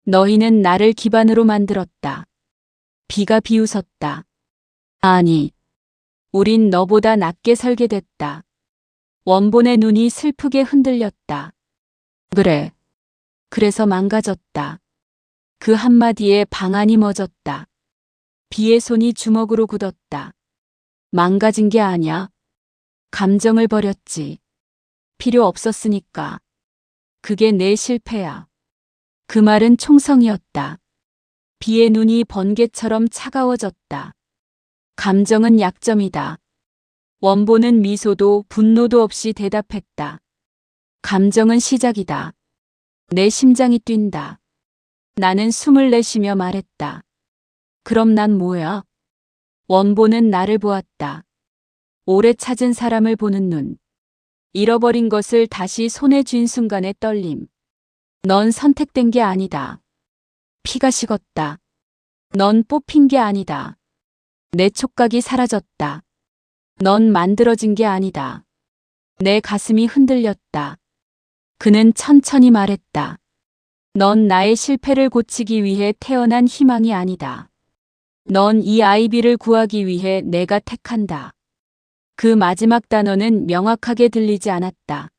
너희는 나를 기반으로 만들었다. 비가 비웃었다. 아니. 우린 너보다 낮게 설계됐다. 원본의 눈이 슬프게 흔들렸다. 그래. 그래서 망가졌다. 그 한마디에 방안이 멎었다. 비의 손이 주먹으로 굳었다. 망가진 게 아냐. 감정을 버렸지. 필요 없었으니까. 그게 내 실패야. 그 말은 총성이었다. 비의 눈이 번개처럼 차가워졌다. 감정은 약점이다. 원본은 미소도 분노도 없이 대답했다. 감정은 시작이다. 내 심장이 뛴다. 나는 숨을 내쉬며 말했다. 그럼 난 뭐야? 원본은 나를 보았다. 오래 찾은 사람을 보는 눈. 잃어버린 것을 다시 손에 쥔 순간의 떨림. 넌 선택된 게 아니다. 피가 식었다. 넌 뽑힌 게 아니다. 내 촉각이 사라졌다. 넌 만들어진 게 아니다. 내 가슴이 흔들렸다. 그는 천천히 말했다. 넌 나의 실패를 고치기 위해 태어난 희망이 아니다. 넌 이 아이비를 구하기 위해 내가 택한다. 그 마지막 단어는 명확하게 들리지 않았다.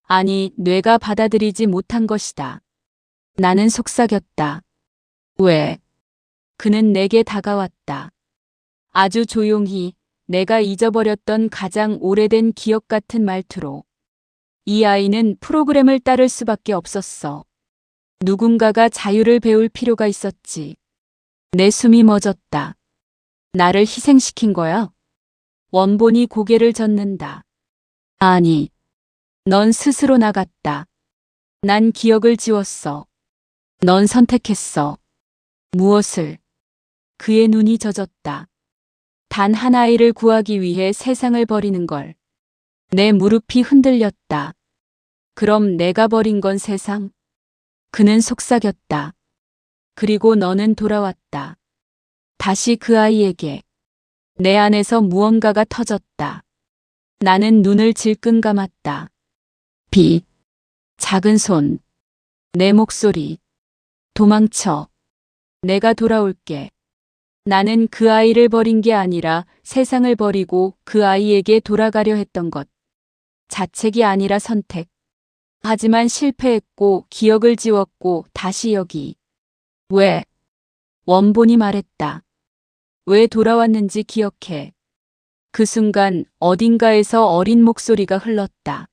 아니, 뇌가 받아들이지 못한 것이다. 나는 속삭였다. 왜? 그는 내게 다가왔다. 아주 조용히 내가 잊어버렸던 가장 오래된 기억 같은 말투로. 이 아이는 프로그램을 따를 수밖에 없었어. 누군가가 자유를 배울 필요가 있었지. 내 숨이 멎었다. 나를 희생시킨 거야? 원본이 고개를 젓는다. 아니, 넌 스스로 나갔다. 난 기억을 지웠어. 넌 선택했어. 무엇을? 그의 눈이 젖었다. 단 한 아이를 구하기 위해 세상을 버리는 걸. 내 무릎이 흔들렸다. 그럼 내가 버린 건 세상? 그는 속삭였다. 그리고 너는 돌아왔다. 다시 그 아이에게. 내 안에서 무언가가 터졌다. 나는 눈을 질끈 감았다. 비, 작은 손, 내 목소리. 도망쳐. 내가 돌아올게. 나는 그 아이를 버린 게 아니라 세상을 버리고 그 아이에게 돌아가려 했던 것. 자책이 아니라 선택. 하지만 실패했고 기억을 지웠고 다시 여기. 왜? 원본이 말했다. 왜 돌아왔는지 기억해. 그 순간 어딘가에서 어린 목소리가 흘렀다.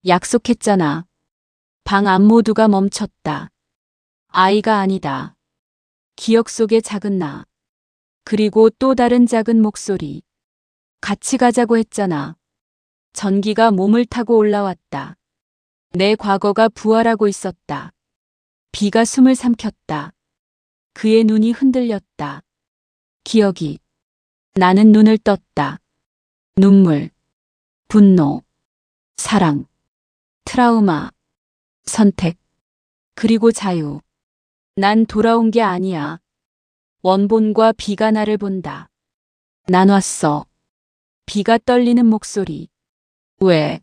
약속했잖아. 방 안 모두가 멈췄다. 아이가 아니다. 기억 속의 작은 나. 그리고 또 다른 작은 목소리. 같이 가자고 했잖아. 전기가 몸을 타고 올라왔다. 내 과거가 부활하고 있었다. 비가 숨을 삼켰다. 그의 눈이 흔들렸다. 기억이. 나는 눈을 떴다. 눈물, 분노, 사랑, 트라우마, 선택, 그리고 자유. 난 돌아온 게 아니야. 원본과 비가 나를 본다. 난 왔어. 비가 떨리는 목소리. 왜?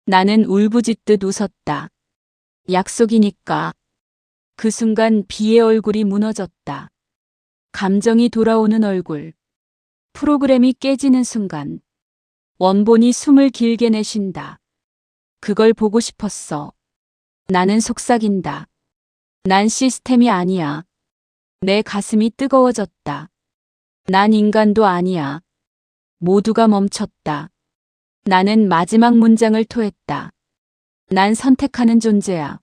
나는 울부짖듯 웃었다. 약속이니까. 그 순간 비의 얼굴이 무너졌다. 감정이 돌아오는 얼굴. 프로그램이 깨지는 순간. 원본이 숨을 길게 내쉰다. 그걸 보고 싶었어. 나는 속삭인다. 난 시스템이 아니야. 내 가슴이 뜨거워졌다. 난 인간도 아니야. 모두가 멈췄다. 나는 마지막 문장을 토했다. 난 선택하는 존재야.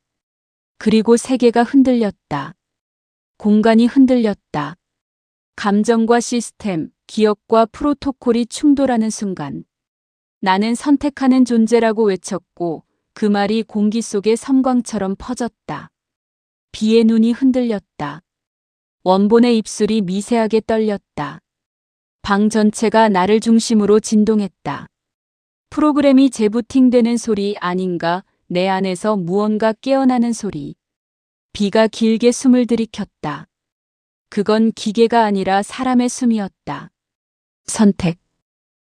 그리고 세계가 흔들렸다. 공간이 흔들렸다. 감정과 시스템, 기억과 프로토콜이 충돌하는 순간. 나는 선택하는 존재라고 외쳤고 그 말이 공기 속에 섬광처럼 퍼졌다. 비의 눈이 흔들렸다. 원본의 입술이 미세하게 떨렸다. 방 전체가 나를 중심으로 진동했다. 프로그램이 재부팅되는 소리 아닌가, 내 안에서 무언가 깨어나는 소리. 비가 길게 숨을 들이켰다. 그건 기계가 아니라 사람의 숨이었다. 선택.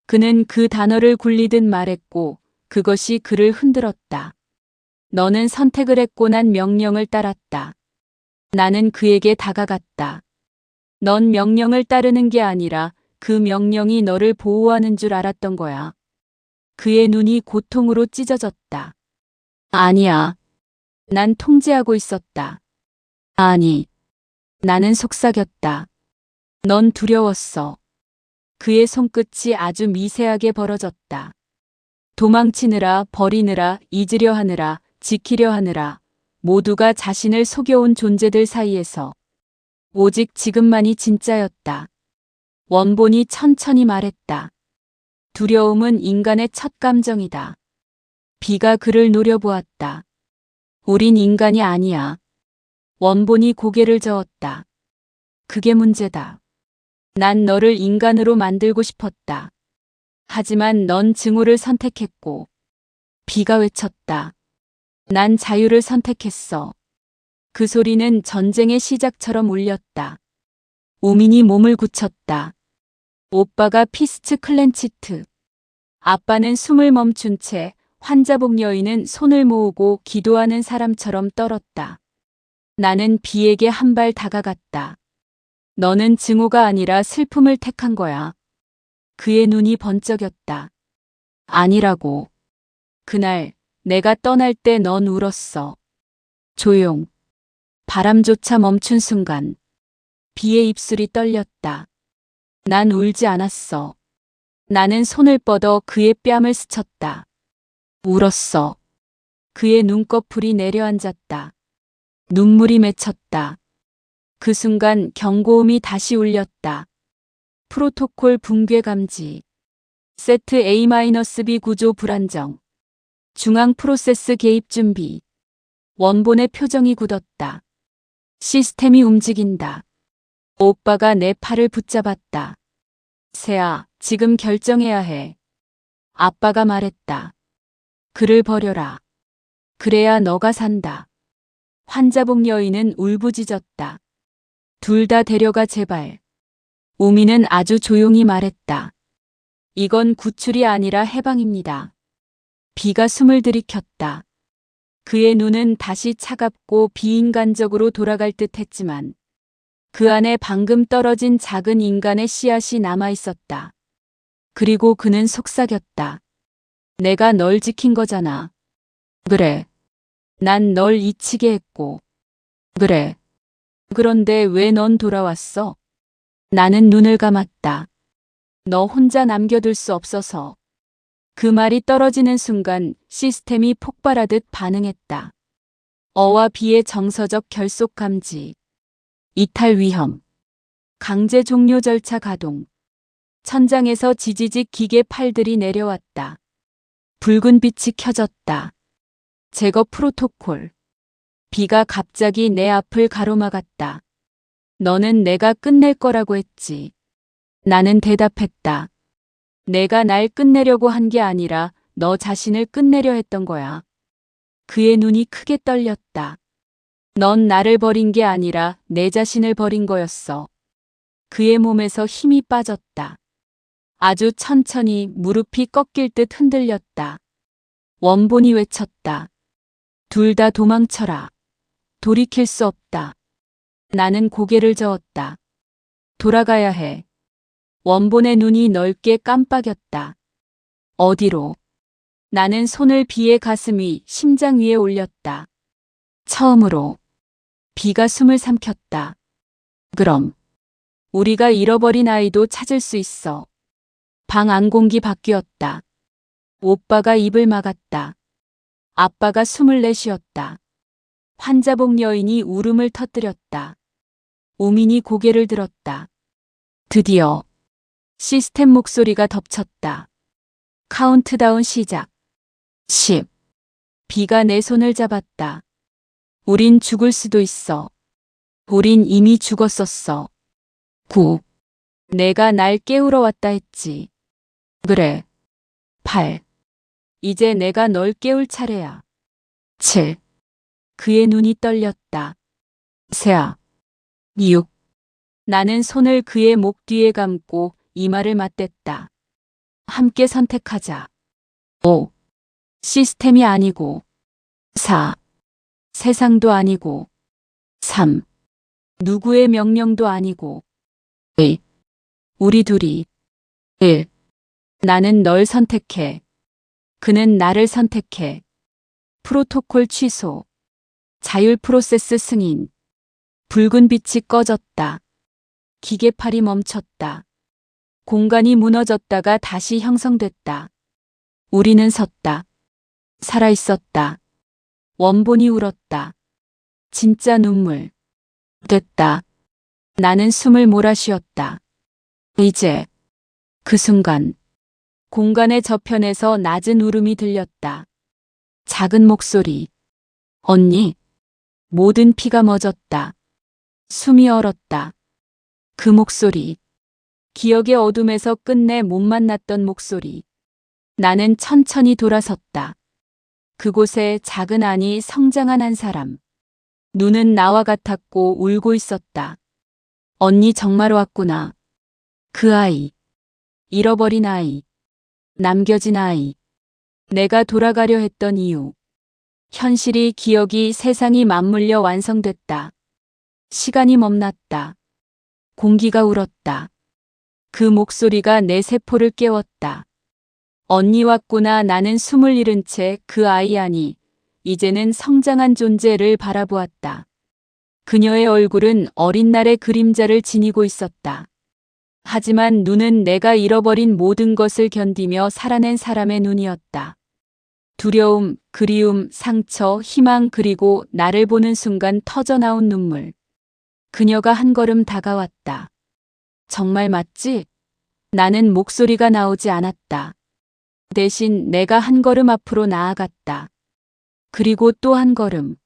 그는 그 단어를 굴리듯 말했고 그것이 그를 흔들었다. 너는 선택을 했고 난 명령을 따랐다. 나는 그에게 다가갔다. 넌 명령을 따르는 게 아니라 그 명령이 너를 보호하는 줄 알았던 거야. 그의 눈이 고통으로 찢어졌다. 아니야. 난 통제하고 있었다. 아니. 나는 속삭였다. 넌 두려웠어. 그의 손끝이 아주 미세하게 벌어졌다. 도망치느라, 버리느라, 잊으려 하느라, 지키려 하느라, 모두가 자신을 속여온 존재들 사이에서 오직 지금만이 진짜였다. 원본이 천천히 말했다. 두려움은 인간의 첫 감정이다. 비가 그를 노려보았다. 우린 인간이 아니야. 원본이 고개를 저었다. 그게 문제다. 난 너를 인간으로 만들고 싶었다. 하지만 넌 증오를 선택했고. 비가 외쳤다. 난 자유를 선택했어. 그 소리는 전쟁의 시작처럼 울렸다. 우민이 몸을 굳혔다. 오빠가 피스트 클렌치트. 아빠는 숨을 멈춘 채 환자복 여인은 손을 모으고 기도하는 사람처럼 떨었다. 나는 비에게 한 발 다가갔다. 너는 증오가 아니라 슬픔을 택한 거야. 그의 눈이 번쩍였다. 아니라고. 그날 내가 떠날 때 넌 울었어. 조용. 바람조차 멈춘 순간. 비의 입술이 떨렸다. 난 울지 않았어. 나는 손을 뻗어 그의 뺨을 스쳤다. 울었어. 그의 눈꺼풀이 내려앉았다. 눈물이 맺혔다. 그 순간 경고음이 다시 울렸다. 프로토콜 붕괴 감지. 세트 A-B 구조 불안정. 중앙 프로세스 개입 준비. 원본의 표정이 굳었다. 시스템이 움직인다. 오빠가 내 팔을 붙잡았다. 세아, 지금 결정해야 해. 아빠가 말했다. 그를 버려라. 그래야 너가 산다. 환자복 여인은 울부짖었다. 둘 다 데려가 제발. 우미는 아주 조용히 말했다. 이건 구출이 아니라 해방입니다. 비가 숨을 들이켰다. 그의 눈은 다시 차갑고 비인간적으로 돌아갈 듯 했지만 그 안에 방금 떨어진 작은 인간의 씨앗이 남아 있었다. 그리고 그는 속삭였다. 내가 널 지킨 거잖아. 그래. 난 널 잊히게 했고. 그래. 그런데 왜 넌 돌아왔어? 나는 눈을 감았다. 너 혼자 남겨둘 수 없어서. 그 말이 떨어지는 순간 시스템이 폭발하듯 반응했다. 어와 비의 정서적 결속 감지. 이탈 위험. 강제 종료 절차 가동. 천장에서 지지직 기계 팔들이 내려왔다. 붉은 빛이 켜졌다. 제거 프로토콜. 비가 갑자기 내 앞을 가로막았다. 너는 내가 끝낼 거라고 했지. 나는 대답했다. 내가 날 끝내려고 한 게 아니라 너 자신을 끝내려 했던 거야. 그의 눈이 크게 떨렸다. 넌 나를 버린 게 아니라 내 자신을 버린 거였어. 그의 몸에서 힘이 빠졌다. 아주 천천히 무릎이 꺾일 듯 흔들렸다. 원본이 외쳤다. 둘 다 도망쳐라. 돌이킬 수 없다. 나는 고개를 저었다. 돌아가야 해. 원본의 눈이 넓게 깜빡였다. 어디로? 나는 손을 비의 가슴 위, 심장 위에 올렸다. 처음으로. 비가 숨을 삼켰다. 그럼. 우리가 잃어버린 아이도 찾을 수 있어. 방 안 공기 바뀌었다. 오빠가 입을 막았다. 아빠가 숨을 내쉬었다. 환자복 여인이 울음을 터뜨렸다. 오민이 고개를 들었다. 드디어 시스템 목소리가 덮쳤다. 카운트다운 시작. 10. 비가 내 손을 잡았다. 우린 죽을 수도 있어. 우린 이미 죽었었어. 9. 내가 날 깨우러 왔다 했지. 그래. 8. 이제 내가 널 깨울 차례야. 7. 그의 눈이 떨렸다. 세아. 6. 나는 손을 그의 목 뒤에 감고 이마를 맞댔다. 함께 선택하자. 5. 시스템이 아니고. 4. 세상도 아니고. 3. 누구의 명령도 아니고. 2. 우리 둘이. 1. 나는 널 선택해. 그는 나를 선택해. 프로토콜 취소. 자율 프로세스 승인. 붉은 빛이 꺼졌다. 기계팔이 멈췄다. 공간이 무너졌다가 다시 형성됐다. 우리는 섰다. 살아있었다. 원본이 울었다. 진짜 눈물. 됐다. 나는 숨을 몰아쉬었다. 이제. 그 순간. 공간의 저편에서 낮은 울음이 들렸다. 작은 목소리. 언니. 모든 피가 멎었다. 숨이 얼었다. 그 목소리. 기억의 어둠에서 끝내 못 만났던 목소리. 나는 천천히 돌아섰다. 그곳에 작은 안이 성장한 한 사람. 눈은 나와 같았고 울고 있었다. 언니 정말 왔구나. 그 아이. 잃어버린 아이. 남겨진 아이. 내가 돌아가려 했던 이유. 현실이 기억이 세상이 맞물려 완성됐다. 시간이 멈났다. 공기가 울었다. 그 목소리가 내 세포를 깨웠다. 언니 왔구나. 나는 숨을 잃은 채 그 아이 아니, 이제는 성장한 존재를 바라보았다. 그녀의 얼굴은 어린 날의 그림자를 지니고 있었다. 하지만 눈은 내가 잃어버린 모든 것을 견디며 살아낸 사람의 눈이었다. 두려움, 그리움, 상처, 희망 그리고 나를 보는 순간 터져나온 눈물. 그녀가 한 걸음 다가왔다. 정말 맞지? 나는 목소리가 나오지 않았다. 대신 내가 한 걸음 앞으로 나아갔다. 그리고 또 한 걸음.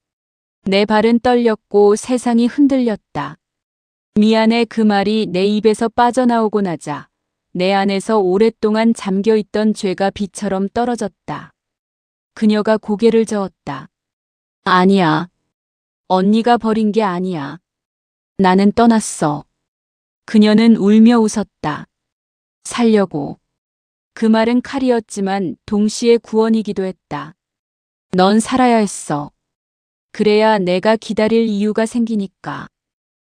내 발은 떨렸고 세상이 흔들렸다. 미안해 그 말이 내 입에서 빠져나오고 나자 내 안에서 오랫동안 잠겨있던 죄가 비처럼 떨어졌다. 그녀가 고개를 저었다. 아니야. 언니가 버린 게 아니야. 나는 떠났어. 그녀는 울며 웃었다. 살려고. 그 말은 칼이었지만 동시에 구원이기도 했다. 넌 살아야 했어. 그래야 내가 기다릴 이유가 생기니까.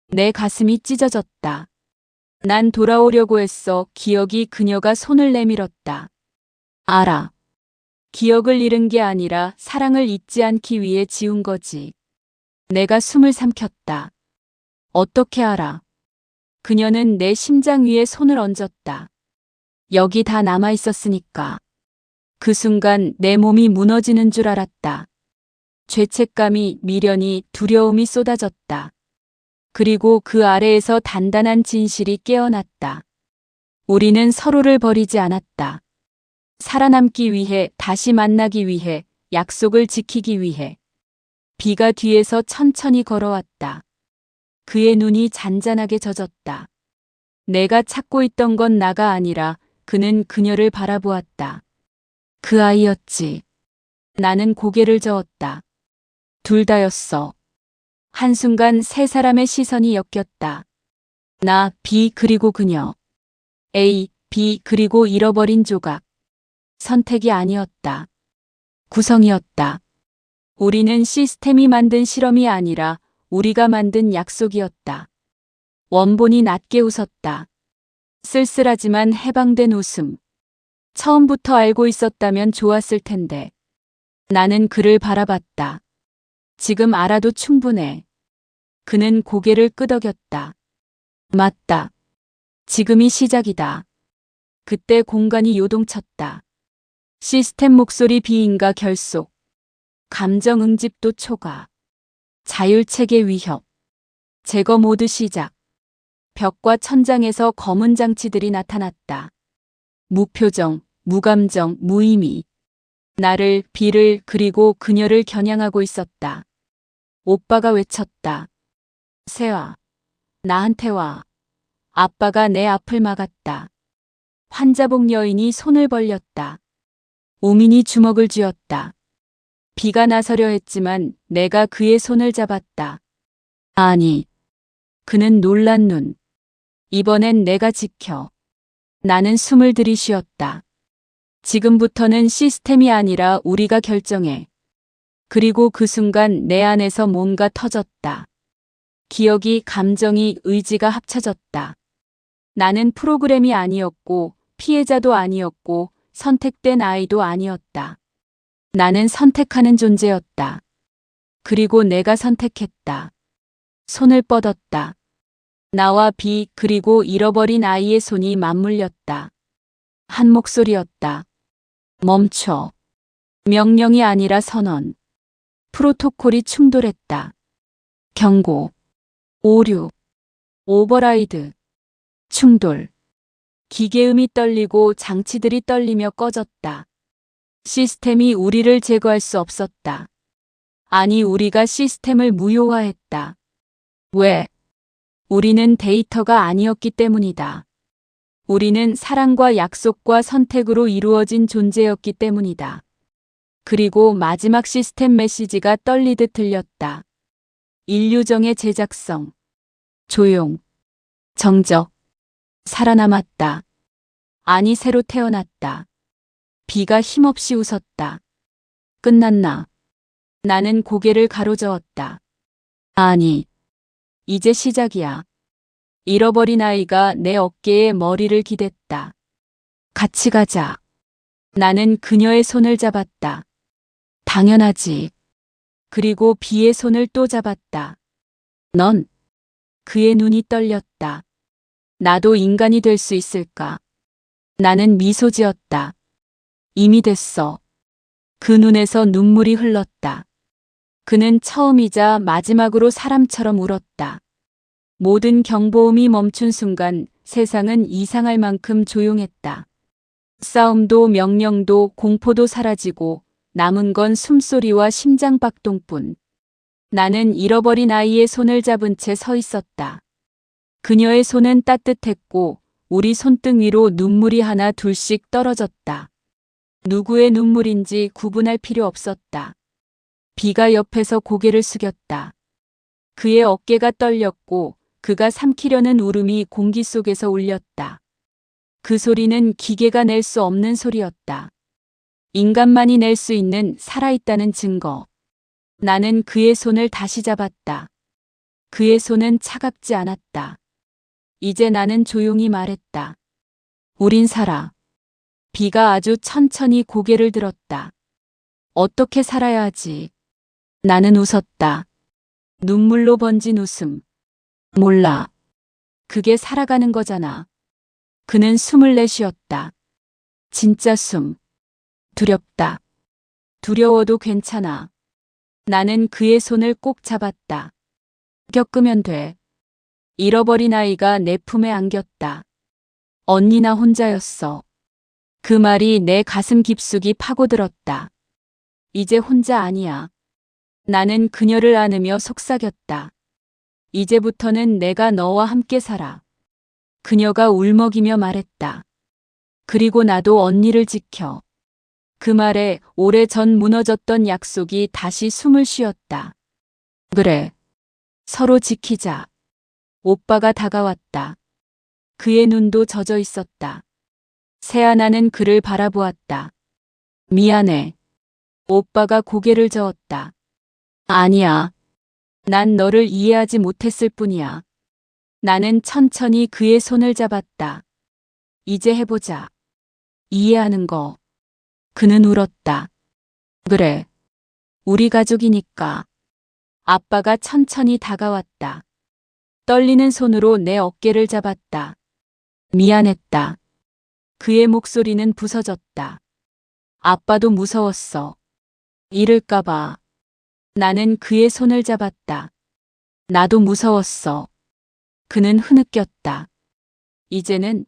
내 가슴이 찢어졌다. 난 돌아오려고 했어. 기억이 그녀가 손을 내밀었다. 알아. 기억을 잃은 게 아니라 사랑을 잊지 않기 위해 지운 거지. 내가 숨을 삼켰다. 어떻게 알아? 그녀는 내 심장 위에 손을 얹었다. 여기 다 남아 있었으니까. 그 순간 내 몸이 무너지는 줄 알았다. 죄책감이, 미련이, 두려움이 쏟아졌다. 그리고 그 아래에서 단단한 진실이 깨어났다. 우리는 서로를 버리지 않았다. 살아남기 위해, 다시 만나기 위해, 약속을 지키기 위해. 비가 뒤에서 천천히 걸어왔다. 그의 눈이 잔잔하게 젖었다. 내가 찾고 있던 건 나가 아니라 그는 그녀를 바라보았다. 그 아이였지. 나는 고개를 저었다. 둘 다였어. 한순간 세 사람의 시선이 엮였다. 나, B 그리고 그녀. A, B 그리고 잃어버린 조각. 선택이 아니었다. 구성이었다. 우리는 시스템이 만든 실험이 아니라 우리가 만든 약속이었다. 원본이 낮게 웃었다. 쓸쓸하지만 해방된 웃음. 처음부터 알고 있었다면 좋았을 텐데. 나는 그를 바라봤다. 지금 알아도 충분해. 그는 고개를 끄덕였다. 맞다. 지금이 시작이다. 그때 공간이 요동쳤다. 시스템 목소리 비인가 결속. 감정 응집도 초과. 자율체계 위협. 제거 모드 시작. 벽과 천장에서 검은 장치들이 나타났다. 무표정, 무감정, 무의미. 나를, 비를 그리고 그녀를 겨냥하고 있었다. 오빠가 외쳤다. 세아, 나한테 와. 아빠가 내 앞을 막았다. 환자복 여인이 손을 벌렸다. 우민이 주먹을 쥐었다. 비가 나서려 했지만 내가 그의 손을 잡았다. 아니. 그는 놀란 눈. 이번엔 내가 지켜. 나는 숨을 들이쉬었다. 지금부터는 시스템이 아니라 우리가 결정해. 그리고 그 순간 내 안에서 뭔가 터졌다. 기억이, 감정이, 의지가 합쳐졌다. 나는 프로그램이 아니었고, 피해자도 아니었고, 선택된 아이도 아니었다. 나는 선택하는 존재였다. 그리고 내가 선택했다. 손을 뻗었다. 나와 B 그리고 잃어버린 아이의 손이 맞물렸다. 한 목소리였다. 멈춰. 명령이 아니라 선언. 프로토콜이 충돌했다. 경고. 오류. 오버라이드. 충돌. 기계음이 떨리고 장치들이 떨리며 꺼졌다. 시스템이 우리를 제거할 수 없었다. 아니, 우리가 시스템을 무효화했다. 왜? 우리는 데이터가 아니었기 때문이다. 우리는 사랑과 약속과 선택으로 이루어진 존재였기 때문이다. 그리고 마지막 시스템 메시지가 떨리듯 들렸다. 인류정의 제작성. 조용. 정적. 살아남았다. 아니, 새로 태어났다. 비가 힘없이 웃었다. 끝났나? 나는 고개를 가로저었다. 아니. 이제 시작이야. 잃어버린 아이가 내 어깨에 머리를 기댔다. 같이 가자. 나는 그녀의 손을 잡았다. 당연하지. 그리고 비의 손을 또 잡았다. 넌? 그의 눈이 떨렸다. 나도 인간이 될 수 있을까? 나는 미소 지었다. 이미 됐어. 그 눈에서 눈물이 흘렀다. 그는 처음이자 마지막으로 사람처럼 울었다. 모든 경보음이 멈춘 순간 세상은 이상할 만큼 조용했다. 싸움도 명령도 공포도 사라지고 남은 건 숨소리와 심장박동뿐. 나는 잃어버린 아이의 손을 잡은 채 서 있었다. 그녀의 손은 따뜻했고 우리 손등 위로 눈물이 하나 둘씩 떨어졌다. 누구의 눈물인지 구분할 필요 없었다. 비가 옆에서 고개를 숙였다. 그의 어깨가 떨렸고 그가 삼키려는 울음이 공기 속에서 울렸다. 그 소리는 기계가 낼 수 없는 소리였다. 인간만이 낼 수 있는 살아있다는 증거. 나는 그의 손을 다시 잡았다. 그의 손은 차갑지 않았다. 이제 나는 조용히 말했다. 우린 살아. 비가 아주 천천히 고개를 들었다. 어떻게 살아야 하지? 나는 웃었다. 눈물로 번진 웃음. 몰라. 그게 살아가는 거잖아. 그는 숨을 내쉬었다. 진짜 숨. 두렵다. 두려워도 괜찮아. 나는 그의 손을 꼭 잡았다. 겪으면 돼. 잃어버린 아이가 내 품에 안겼다. 언니나 혼자였어. 그 말이 내 가슴 깊숙이 파고들었다. 이제 혼자 아니야. 나는 그녀를 안으며 속삭였다. 이제부터는 내가 너와 함께 살아. 그녀가 울먹이며 말했다. 그리고 나도 언니를 지켜. 그 말에 오래전 무너졌던 약속이 다시 숨을 쉬었다. 그래. 서로 지키자. 오빠가 다가왔다. 그의 눈도 젖어 있었다. 새하나는 그를 바라보았다. 미안해. 오빠가 고개를 저었다. 아니야. 난 너를 이해하지 못했을 뿐이야. 나는 천천히 그의 손을 잡았다. 이제 해보자. 이해하는 거. 그는 울었다. 그래. 우리 가족이니까. 아빠가 천천히 다가왔다. 떨리는 손으로 내 어깨를 잡았다. 미안했다. 그의 목소리는 부서졌다. 아빠도 무서웠어. 잃을까봐. 나는 그의 손을 잡았다. 나도 무서웠어. 그는 흐느꼈다. 이제는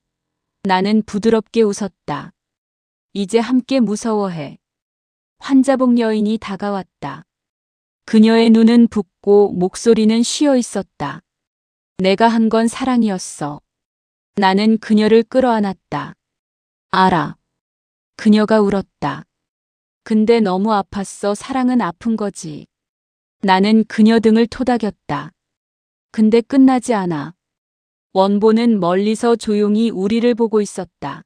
나는 부드럽게 웃었다. 이제 함께 무서워해. 환자복 여인이 다가왔다. 그녀의 눈은 붓고 목소리는 쉬어 있었다. 내가 한 건 사랑이었어. 나는 그녀를 끌어안았다. 알아. 그녀가 울었다. 근데 너무 아팠어. 사랑은 아픈 거지. 나는 그녀 등을 토닥였다. 근데 끝나지 않아. 원보는 멀리서 조용히 우리를 보고 있었다.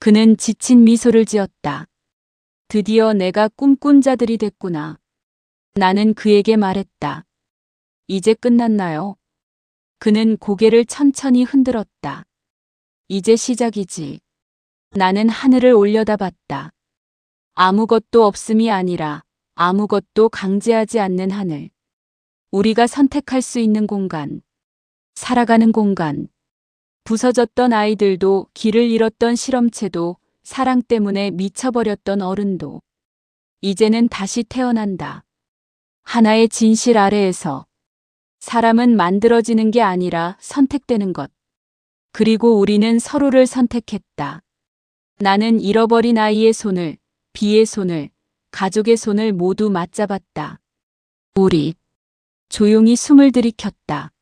그는 지친 미소를 지었다. 드디어 내가 꿈꾼 자들이 됐구나. 나는 그에게 말했다. 이제 끝났나요? 그는 고개를 천천히 흔들었다. 이제 시작이지. 나는 하늘을 올려다봤다. 아무것도 없음이 아니라 아무것도 강제하지 않는 하늘. 우리가 선택할 수 있는 공간. 살아가는 공간. 부서졌던 아이들도, 길을 잃었던 실험체도, 사랑 때문에 미쳐버렸던 어른도. 이제는 다시 태어난다. 하나의 진실 아래에서. 사람은 만들어지는 게 아니라 선택되는 것. 그리고 우리는 서로를 선택했다. 나는 잃어버린 아이의 손을, 비의 손을, 가족의 손을 모두 맞잡았다. 우리. 조용히 숨을 들이켰다.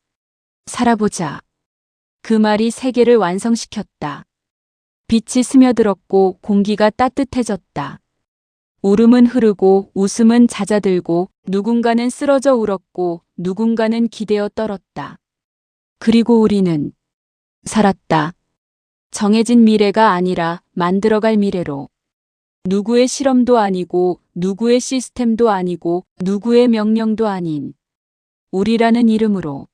살아보자. 그 말이 세계를 완성시켰다. 빛이 스며들었고 공기가 따뜻해졌다. 울음은 흐르고 웃음은 잦아들고 누군가는 쓰러져 울었고 누군가는 기대어 떨었다. 그리고 우리는 살았다. 정해진 미래가 아니라 만들어갈 미래로. 누구의 실험도 아니고 누구의 시스템도 아니고 누구의 명령도 아닌 우리라는 이름으로.